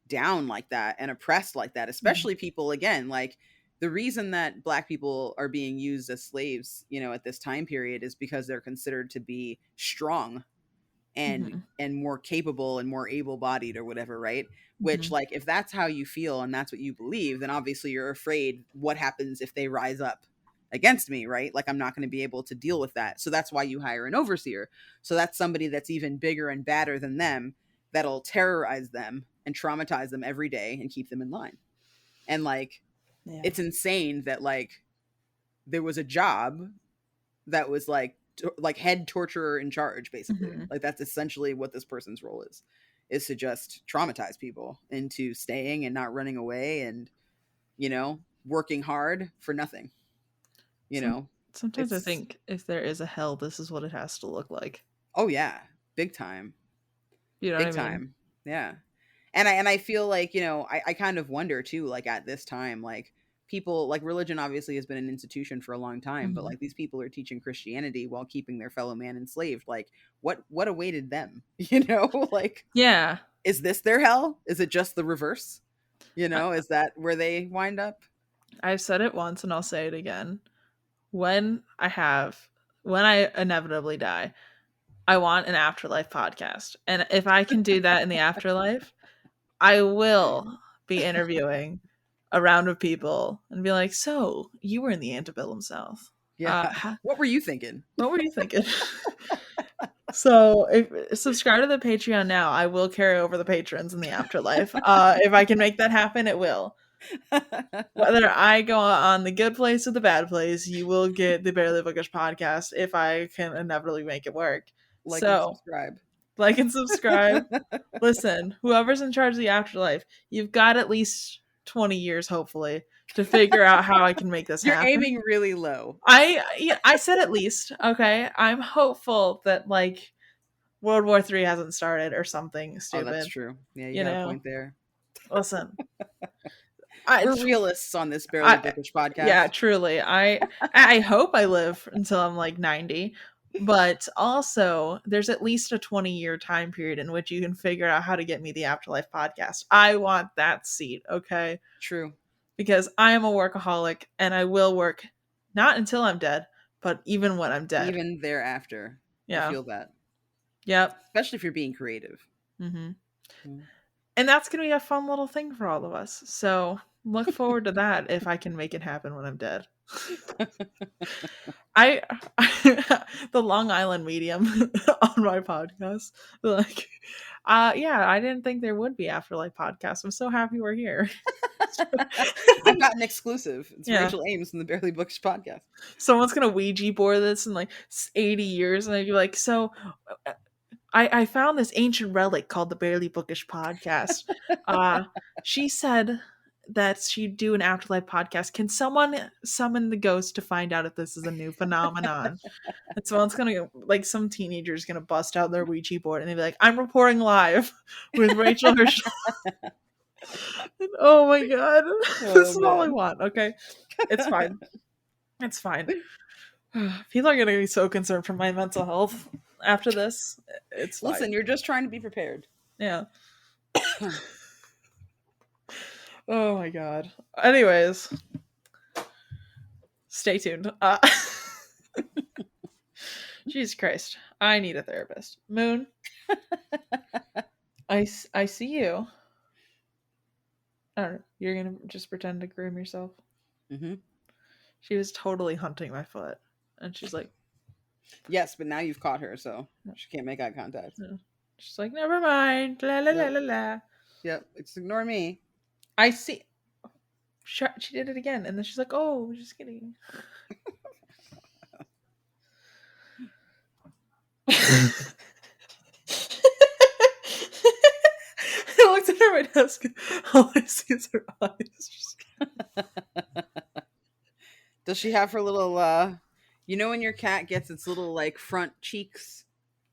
down like that and oppressed like that, mhm, especially people again, like the reason that black people are being used as slaves, at this time period is because they're considered to be strong and mhm, more capable and more able-bodied or whatever, right? Which mhm, like if that's how you feel and that's what you believe, then obviously you're afraid what happens if they rise up against me, right? Like I'm not going to be able to deal with that. So that's why you hire an overseer. So that's somebody that's even bigger and badder than them that'll terrorize them and traumatize them every day and keep them in line. And like yeah, it's insane that like there was a job that was like head torturer in charge basically. mhm. Like that's essentially what this person's role is to just traumatize people into staying and not running away and working hard for nothing. you Some know sometimes I it's think if there is a hell, this is what it has to look like. oh yeah, big time. You know what Big I mean? time. Yeah. And I feel like, I kind of wonder too, like at this time, like people, like religion obviously has been an institution for a long time, but Mhm. like these people are teaching Christianity while keeping their fellow man enslaved. Like what awaited them? Like, Yeah. is this their hell? Is it just the reverse? I, Is that where they wind up? I've said it once and I'll say it again. When I have, when I inevitably die, I want an afterlife podcast. And if I can do that in the afterlife, I will be interviewing a round of people and be like, so you were in the antebellum South. Yeah. Ha- What were you thinking? what were you thinking? So if subscribe to the Patreon now, I will carry over the patrons in the afterlife. If I can make that happen, it will. Whether I go on the good place or the bad place, you will get the Barely Bookish podcast if I can inevitably make it work. Like and So subscribe. like and subscribe. Listen, whoever's in charge of the afterlife, you've got at least 20 years, hopefully, to figure out how I can make this You're happen. aiming really low. I said at least, okay. I'm hopeful that like World War III hasn't started or something Oh, that's stupid. true. Yeah, you You got a know, point there. listen, I, We're realists on this Barely I Bookish yeah, podcast. truly. I hope I live until I'm like 90, but also there's at least a 20-year time period in which you can figure out how to get me the Afterlife podcast. I want that seat, okay? True. Because I am a workaholic and I will work not until I'm dead, but even when I'm dead. Even thereafter. I Yeah. feel that. Yep. Especially if you're being creative. Mhm. Mm. And that's going to be a fun little thing for all of us. So, look forward to that if I can make it happen when I'm dead. I the Long Island medium on my podcast. Like, yeah, I didn't think there would be afterlife podcasts. I'm so happy we're here. I've got an exclusive. It's Yeah, Rachel Ames from the Barely Bookish podcast. someone's gonna Ouija board this in like 80 years, and I'd be like, so. I found this ancient relic called the Barely Bookish podcast. Uh, she said that she'd do an afterlife podcast. Can someone summon the ghost to find out if this is a new phenomenon? And someone's gonna like some teenager's gonna bust out their Ouija board and they'd be like, "I'm reporting live with Rachel Herschel." Oh my god, this Oh is all I man. want. Okay, it's fine. It's fine. People are gonna be so concerned for my mental health after this. It's fine. Listen, you're just trying to be prepared. Yeah. Oh my god. Anyways, stay tuned. Jesus Christ. I need a therapist. Moon, I see you. I don't know. You're gonna just pretend to groom yourself. Mm-hmm. She was totally hunting my foot. And she's like, Yes, but now you've caught her, so she can't make eye contact. no. She's like, never mind. La la la Yep. la la. Yep. Just ignore me. I see. She did it again. And then she's like, oh, just kidding. I looked under my desk. All I see is her eyes. Does she have her little when your cat gets its little like front cheeks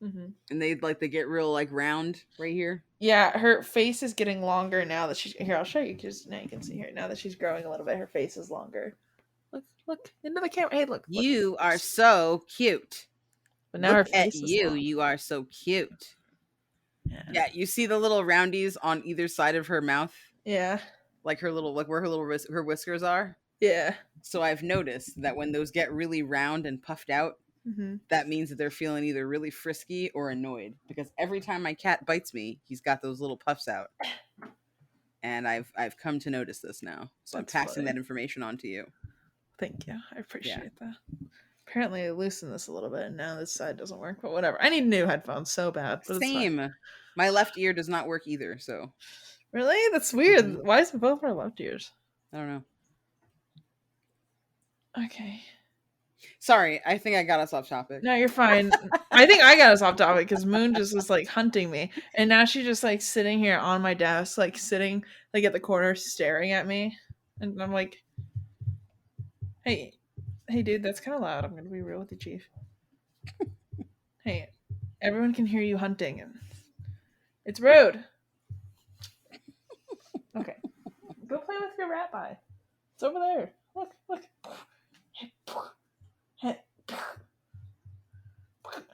Mm-hmm. and they get real like round right here? Yeah, her face is getting longer now that she's here. I'll show you because now you can see her. Now that she's growing a little bit, her face is longer. Look into the camera. Hey, look. You are so cute. But now Look her at face is you. long. You are so cute. Yeah. Yeah, you see the little roundies on either side of her mouth, Yeah. like her little, like where her whiskers are. Yeah. So I've noticed that when those get really round and puffed out, Mm-hmm. that means that they're feeling either really frisky or annoyed. Because every time my cat bites me, he's got those little puffs out, and I've come to notice this now. So That's I'm passing funny. that information on to you. Thank you. I appreciate that. Apparently, I loosened this a little bit, and now this side doesn't work. But whatever. I need new headphones so bad. But it's fine. Same. My left ear does not work either. So Really? That's weird. Mhm. Why is it both our left ears? I don't know. Okay. Sorry, I think I got us off topic. No, you're fine. I think I got us off topic because Moon just was like hunting me, and now she's just like sitting here on my desk, like sitting like at the corner, staring at me, and I'm like, "Hey, hey, dude, that's kind of loud. I'm gonna be real with you, Chief. Hey, everyone can hear you hunting, and it's rude." Okay. Go play with your rat eye. It's over there. Look, look.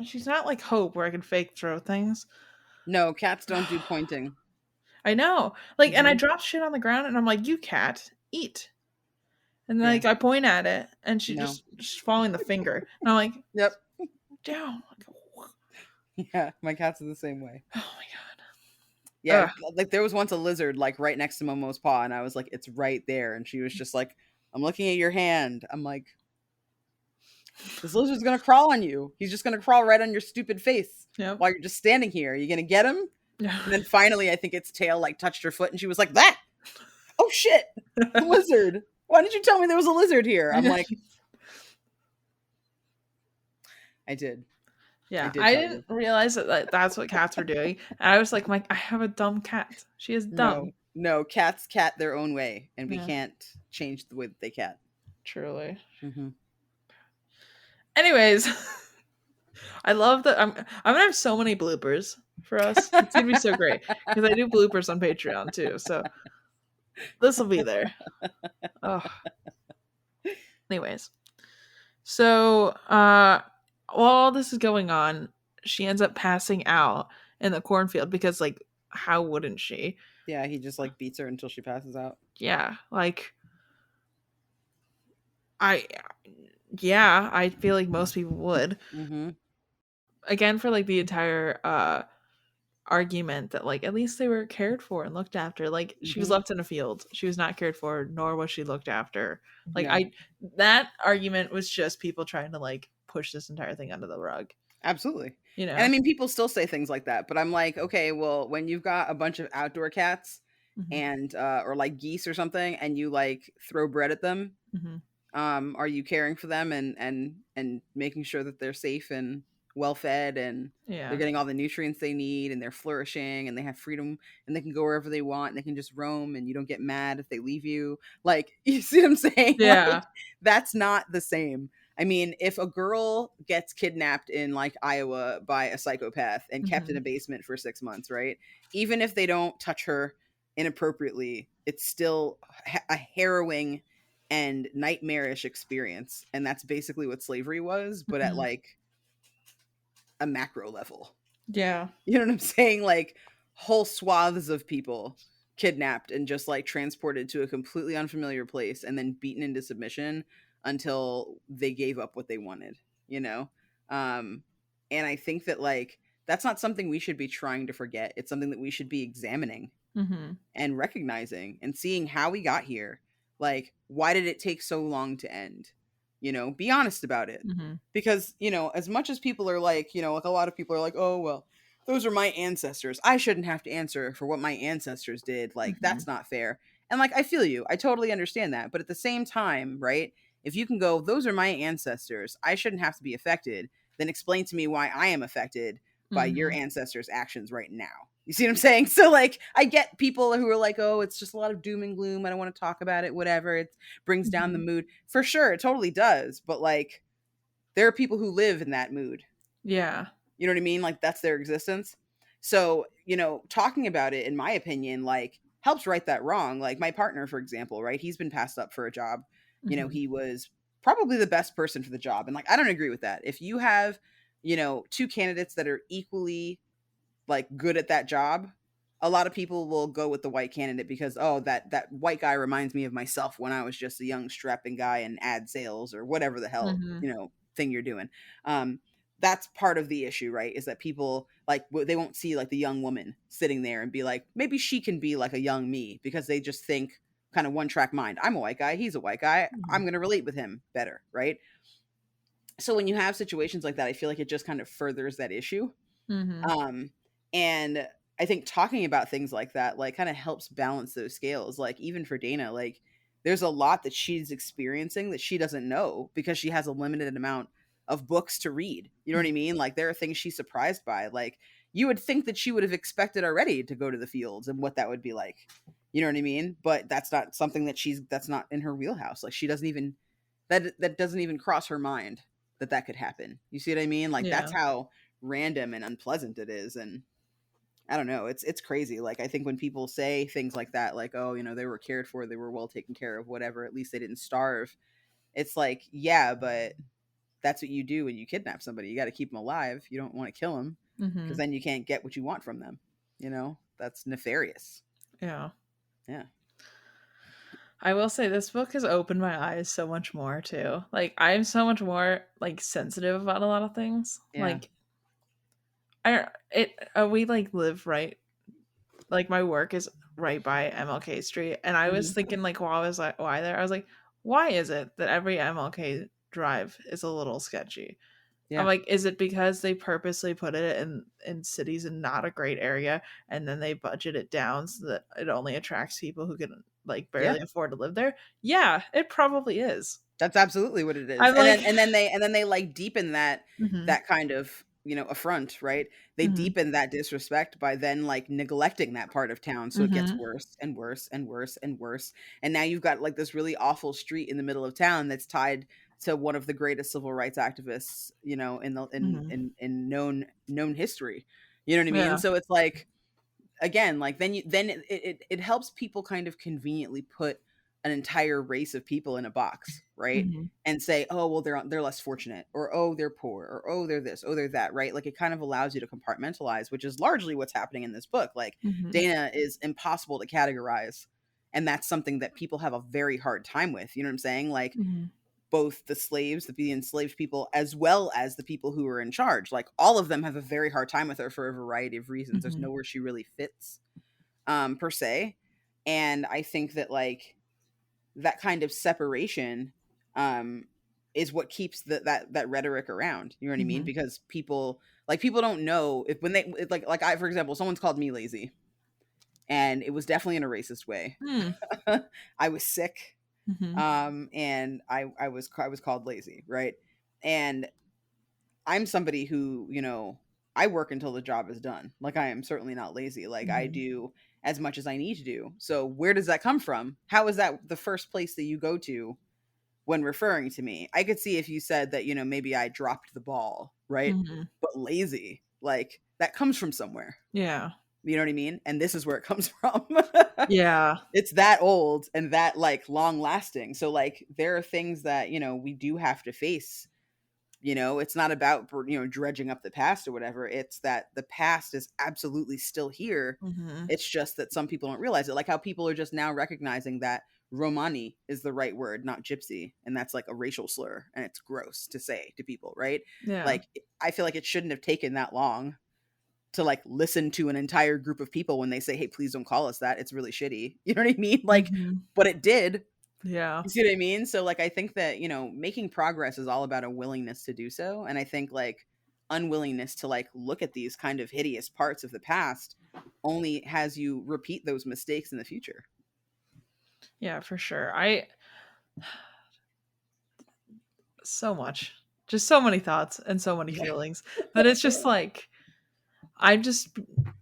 She's not like Hope where I can fake throw things. No, cats don't do pointing. I know. Like, and I Hmm. dropped shit on the ground and I'm like, you cat, eat. And Yeah. like I point at it and she No. just following the finger. And I'm like, Yep. down. Like, Yeah, my cats are the same way. oh my Yeah, god. Ugh. like there was once a lizard like right next to Momo's paw, and I was like, "It's right there," and she was just like, "I'm looking at your hand." I'm like, "This lizard's gonna crawl on you. He's just gonna crawl right on your stupid face Yep. while you're just standing here. Are you gonna get him?" Yeah. And then finally, I think its tail like touched her foot, and she was like, "That! Oh shit, a lizard! Why didn't you tell me there was a lizard here?" I'm like, "I did. I Yeah, did I tell you." didn't realize that that's what cats were doing. And I was like, I have a dumb cat. She is No, dumb. no, cats cat their own way, and we Yeah, can't change the way that they cat. truly. Hmm. Anyways, I love that. I'm gonna have so many bloopers for us. It's gonna be so great because I do bloopers on Patreon too. So this will be there. Oh, anyways, so while all this is going on, she ends up passing out in the cornfield because, like, how wouldn't she? Yeah, he just like beats her until she passes out. Yeah, like I, yeah, I feel like most people would. Hmm. Again, for like the entire argument that like at least they were cared for and looked after. Like she was Hmm. left in a field. She was not cared for, nor was she looked after. Like No, I that argument was just people trying to like push this entire thing under the rug, absolutely. you And I know? mean, people still say things like that, but I'm like, okay, well, when you've got a bunch of outdoor cats Hmm. and or like geese or something, and you like throw bread at them, Hmm. are you caring for them and making sure that they're safe and well fed and they're Yeah. getting all the nutrients they need and they're flourishing and they have freedom and they can go wherever they want and they can just roam and you don't get mad if they leave you? Like, you see what I'm saying? Yeah. Like, that's not the same. I mean, if a girl gets kidnapped in like Iowa by a psychopath and kept in Hmm. a basement for 6 months, right? Even if they don't touch her inappropriately, it's still a harrowing and nightmarish experience. And that's basically what slavery was, but at Hmm. like a macro level. Yeah. You know what I'm saying? Like whole swaths of people kidnapped and just like transported to a completely unfamiliar place and then beaten into submission until they gave up what they wanted, you know? Um, and I think that like that's not something we should be trying to forget. It's something that we should be examining Hmm. and recognizing and seeing how we got here. Like, why did it take so long to end? You know, be honest about it. Hmm. Because, you know, as much as people are like, you know, like a lot of people are like, oh, well, those are my ancestors. I shouldn't have to answer for what my ancestors did. Like, Hmm. that's not fair. And like, I feel you. I totally understand that. But at the same time, right? If you can go, those are my ancestors, I shouldn't have to be affected, then explain to me why I am affected by your Hmm. ancestors' actions right now. You see what I'm saying? So like I get people who are like, "Oh, it's just a lot of doom and gloom. I don't want to talk about it, whatever. It brings down the Hmm. mood." For sure, it totally does. But like there are people who live in that mood. Yeah. You know what I mean? Like that's their existence. So, you know, talking about it in my opinion like helps right that wrong. Like my partner for example, right? He's been passed up for a job. You know, Hmm. he was probably the best person for the job. And like I don't agree with that. If you have, you know, two candidates that are equally like good at that job, a lot of people will go with the white candidate because oh that white guy reminds me of myself when I was just a young strapping guy in ad sales or whatever the hell, Hmm. you know, thing you're doing. um that's part of the issue, right? Is that people like they won't see like the young woman sitting there and be like maybe she can be like a young me because they just think kind of one track mind. I'm a white guy, he's a white guy, I'm Hmm. going to relate with him better, right? So when you have situations like that, I feel like it just kind of furthers that issue. Hmm. um, and I think talking about things like that, like, kind of helps balance those scales. Like, even for Dana, like, there's a lot that she's experiencing that she doesn't know because she has a limited amount of books to read. You know what I mean? Like, there are things she's surprised by. Like, you would think that she would have expected already to go to the fields and what that would be like. You know what I mean? But that's not something that that's not in her wheelhouse. Like, she doesn't even, that doesn't even cross her mind that that could happen. You see what I mean? Like, that's Yeah. how random and unpleasant it is. And I don't know. It's crazy. Like I think when people say things like that, like, oh, they were cared for, they were well taken care of, whatever, at least they didn't starve. It's like, yeah, but that's what you do when you kidnap somebody. You got to keep them alive. You don't want to kill them because Hmm. then you can't get what you want from them. That's nefarious. Yeah. Yeah. I will say this book has opened my eyes so much more too. Like I'm so much more like sensitive about a lot of things. Yeah. Like we like live right, like my work is right by MLK Street, and I was Hmm. thinking like while I was like why there, I was like, why is it that every MLK drive is a little sketchy? I'm Yeah. like, is it because they purposely put it in cities and not a great area, and then they budget it down so that it only attracts people who can like Yeah. barely afford to live there? Yeah, it probably is. That's absolutely what it is. I'm And like, then they like deepen mhm, that kind of, affront, right? They mhm, deepen that disrespect by then like neglecting that part of town, so it gets mhm, worse and worse and worse and worse. And now you've got like this really awful street in the middle of town that's tied to one of the greatest civil rights activists, in the mhm. in known history. You know what I mean? Yeah. So it's like, again, like then it helps people kind of conveniently put an entire race of people in a box, right? Mhm, And say, oh well, they're less fortunate, or oh they're poor, or oh they're this, oh they're that, right? Like it kind of allows you to compartmentalize, which is largely what's happening in this book. Like mhm, Dana is impossible to categorize, and that's something that people have a very hard time with. You know what I'm saying? Like mhm, both the slaves, the enslaved people, as well as the people who are in charge. Like all of them have a very hard time with her for a variety of reasons. There's mhm, nowhere she really fits, per se. And I think that like that kind of separation, um, is what keeps that rhetoric around. You know what I mean? mhm. Because people don't know if when they like I, for example, someone's called me lazy, and it was definitely in a racist way. Hmm. I was sick, Mhm, and I was called lazy, right? And I'm somebody who, I work until the job is done. Like I am certainly not lazy. Like I mhm, do as much as I need to do. So where does that come from? How is that the first place that you go to when referring to me? I could see if you said that, maybe I dropped the ball, right? mhm. But lazy, like that comes from somewhere. Yeah. You know what I mean? And this is where it comes from. Yeah. It's that old and that like long lasting. So like there are things that, we do have to face. It's not about, dredging up the past or whatever. It's that the past is absolutely still here. Mhm, It's just that some people don't realize it. Like how people are just now recognizing that Romani is the right word, not gypsy. And that's like a racial slur. And it's gross to say to people, right? yeah. Like I feel like it shouldn't have taken that long to like listen to an entire group of people when they say, hey, please don't call us that. It's really shitty. You know what I mean? Like, Mhm. but it did. Yeah. You see what I mean? So like I think that, making progress is all about a willingness to do so. And I think like unwillingness to like look at these kind of hideous parts of the past only has you repeat those mistakes in the future. Yeah, for sure. I so much. Just so many thoughts and so many Yeah. feelings that it's just like I'm just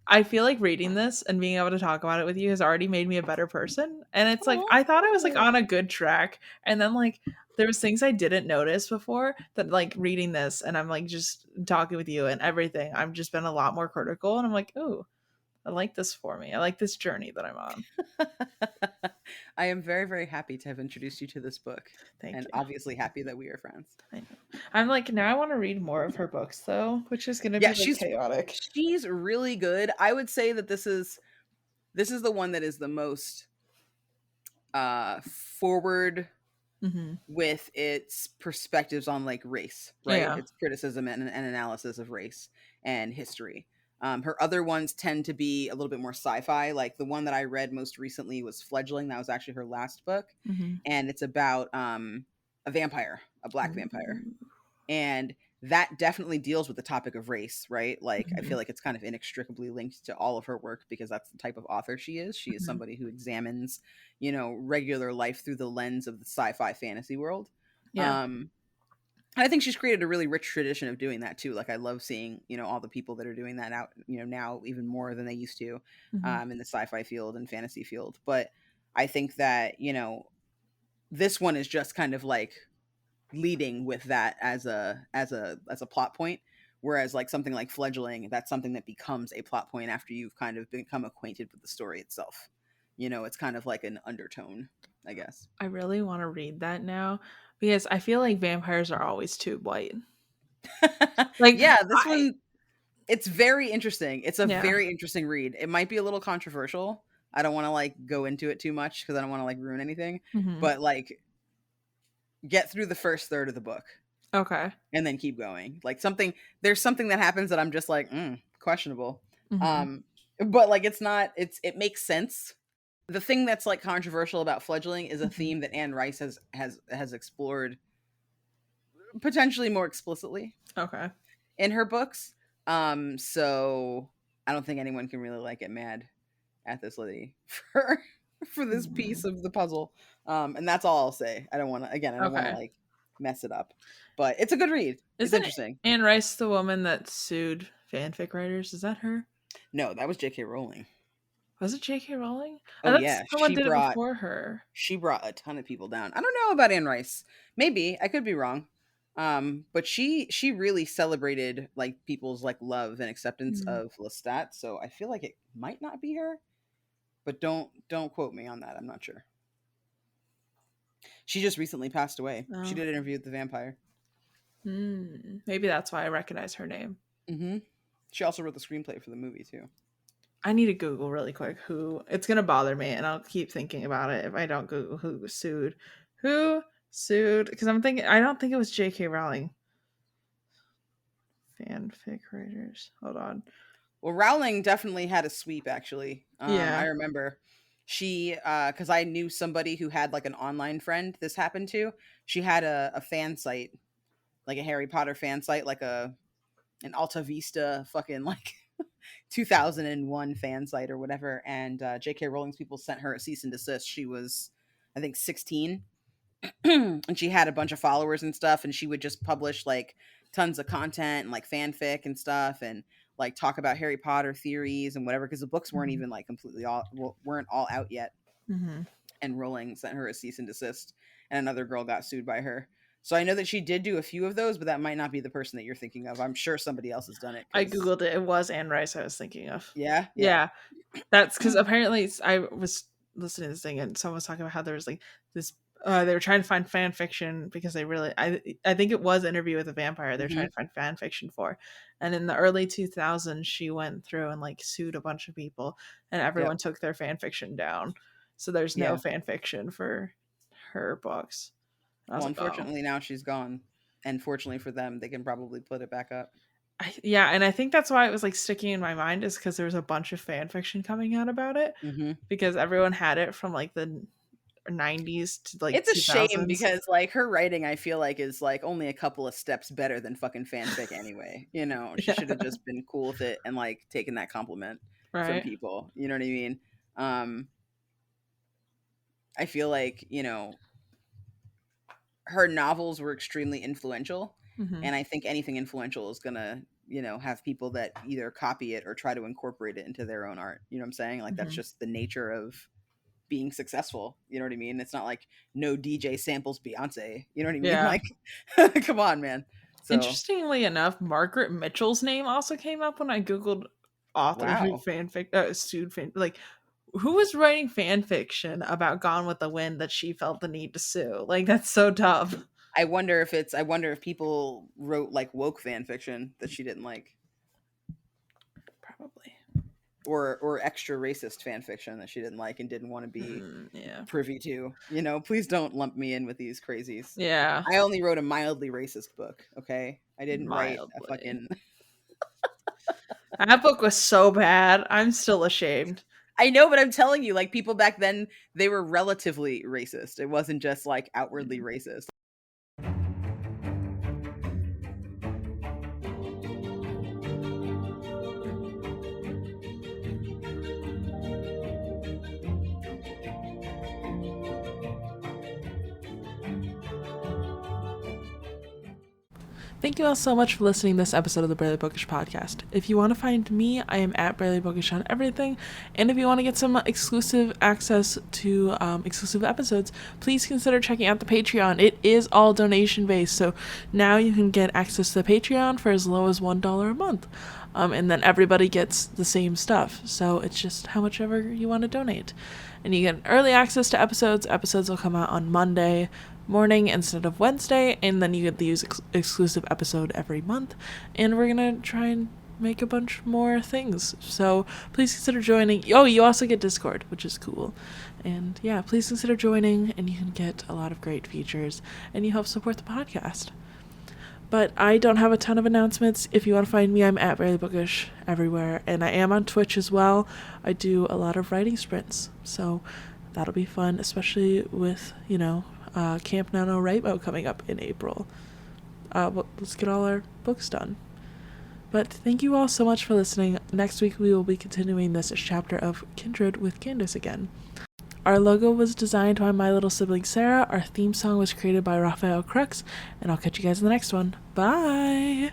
I feel like reading this and being able to talk about it with you has already made me a better person. And it's like Aw, I thought I was like good. on a good track, and then like there was things I didn't notice before that like reading this and I'm like just talking with you and everything. I've just been a lot more critical and I'm like, "Ooh, I like this for me. I like this journey that I'm on." I am very, very happy to have introduced you to this book Thank and you. obviously happy that we are friends. I know. I'm like now I want to read more of her books though, which is going to Yeah, be like she's chaotic. she's really good. I would say that this is the one that is the most forward Mhm. with its perspectives on like race, right? Yeah. Its criticism and analysis of race and history. Her other ones tend to be a little bit more sci-fi. Like the one that I read most recently was Fledgling. That was actually her last book, Mhm. and it's about a vampire, a black vampire, Ooh. and that definitely deals with the topic of race, right? Like I feel Mhm. like it's kind of inextricably linked to all of her work because that's the type of author she is. She is Mhm. somebody who examines, regular life through the lens of the sci-fi fantasy world. Yeah. um I think she's created a really rich tradition of doing that too. Like I love seeing, all the people that are doing that out, now even more than they used to, Mhm. in the sci-fi field and fantasy field. But I think that, this one is just kind of like leading with that as a plot point, Whereas like something like Fledgling, that's something that becomes a plot point after you've kind of become acquainted with the story itself. It's kind of like an undertone, I guess. I really want to read that now because I feel like vampires are always too white. Like Yeah, this I one, it's very interesting. It's a yeah. very interesting read. It might be a little controversial. I don't want to like go into it too much because I don't want to like ruin anything. Mhm. But like get through the first third of the book Okay. and then keep going. Like there's something that happens that I'm just like, questionable. Mhm. Um, but like it's not. It makes sense. The thing that's like controversial about fledgling is a Mhm. theme that Anne Rice has explored potentially more explicitly Okay. in her books. So I don't think anyone can really like get mad at this lady for this piece Mhm. of the puzzle. And that's all I'll say. I don't want to Okay. like mess it up. But it's a good read. It's Isn't interesting. Anne Rice the woman that sued fanfic writers? Is that her? No, that was J.K. Rowling. Was it J.K. Rowling? I Oh thought yeah, someone did it before her. she brought a ton of people down. I don't know about Anne Rice. Maybe I could be wrong. But she really celebrated like people's like love and acceptance Mm. of Lestat. So I feel like it might not be her, but don't quote me on that. I'm not sure. She just recently passed away. She Oh. did an interview with the vampire. Maybe that's why I recognize her name. Hmm. She also wrote the screenplay for the movie too. I need to Google really quick who it's gonna bother me, and I'll keep thinking about it if I don't Google who sued. Who sued? Because I'm thinking I don't think it was J.K. Rowling. Fanfic writers. Hold on. Well, Rowling definitely had a sweep actually. I Yeah. remember she because I knew somebody who had like an online friend this happened to. She had a fan site, like a Harry Potter fan site, like an Alta Vista fucking like 2001 fan site or whatever. And J.K. Rowling's people sent her a cease and desist. She was, I think, 16, and she had a bunch of followers and stuff. And she would just publish like tons of content and like fanfic and stuff, and like talk about Harry Potter theories and whatever. Because the books weren't even like completely weren't all out yet. Mm-hmm. And Rowling sent her a cease and desist, and another girl got sued by her. So I know that she did do a few of those, but that might not be the person that you're thinking of. I'm sure somebody else has done it I because googled it. It was Anne Rice I was thinking of. yeah, yeah. Yeah, that's because apparently I was listening to this thing and someone was talking about how there was like this. They were trying to find fan fiction because they really. I think it was Interview with a Vampire. They're trying Hmm. to find fan fiction for, and in the early 2000s, she went through and like sued a bunch of people, and everyone Yep. took their fan fiction down. So there's no Yeah. fan fiction for her books. And I was Well, like, oh, unfortunately, now she's gone. And fortunately for them, they can probably put it back up. yeah, and I think that's why it was like sticking in my mind is because there was a bunch of fan fiction coming out about it Hmm. because everyone had it from like the 90s to like It's a shame 2000s. because, like, her writing, I feel like, is like only a couple of steps better than fucking fanfic anyway. She Yeah, should have just been cool with it and like taken that compliment from right. people. You know what I mean? I feel like, her novels were extremely influential. Hmm. And I think anything influential is gonna, have people that either copy it or try to incorporate it into their own art. You know what I'm saying? Like that's Hmm. just the nature of being successful. You know what I mean? It's not like no DJ samples Beyonce. You know what I mean? Yeah. Like, come on, man. So, Interestingly enough, Margaret Mitchell's name also came up when I googled author who wow. fanfic sued fan like who was writing fan fiction about Gone with the Wind that she felt the need to sue. Like that's so tough. I wonder if people wrote like woke fan fiction that she didn't like, Probably. or extra racist fan fiction that she didn't like and didn't want to be Yeah. privy to. Please don't lump me in with these crazies. Yeah. I only wrote a mildly racist book, okay? I didn't write a Mildly. fucking That book was so bad. I'm still ashamed. I know, but I'm telling you, like people back then, they were relatively racist. It wasn't just like outwardly Mm. racist. Thank you all so much for listening to this episode of the Barely Bookish podcast. If you want to find me, I am at Barely Bookish on everything. And if you want to get some exclusive access to exclusive episodes, please consider checking out the Patreon. It is all donation based, so now you can get access to the Patreon for as low as $1 a month. And then everybody gets the same stuff. So it's just how much ever you want to donate. And you get early access to episodes. Episodes will come out on Monday morning instead of Wednesday, and then you get the exclusive episode every month. And we're gonna try and make a bunch more things, so please consider joining. Oh, you also get Discord, which is cool. And yeah, please consider joining, and you can get a lot of great features, and you help support the podcast. But I don't have a ton of announcements. If you want to find me, I'm at Barely Bookish everywhere, and I am on Twitch as well. I do a lot of writing sprints, so that'll be fun, especially with Camp NaNoWriMo coming up in April. Let's get all our books done. But thank you all so much for listening. Next week we will be continuing this chapter of Kindred with Candace again. Our logo was designed by my little sibling Sarah. Our theme song was created by Raphael Crux. And I'll catch you guys in the next one. Bye!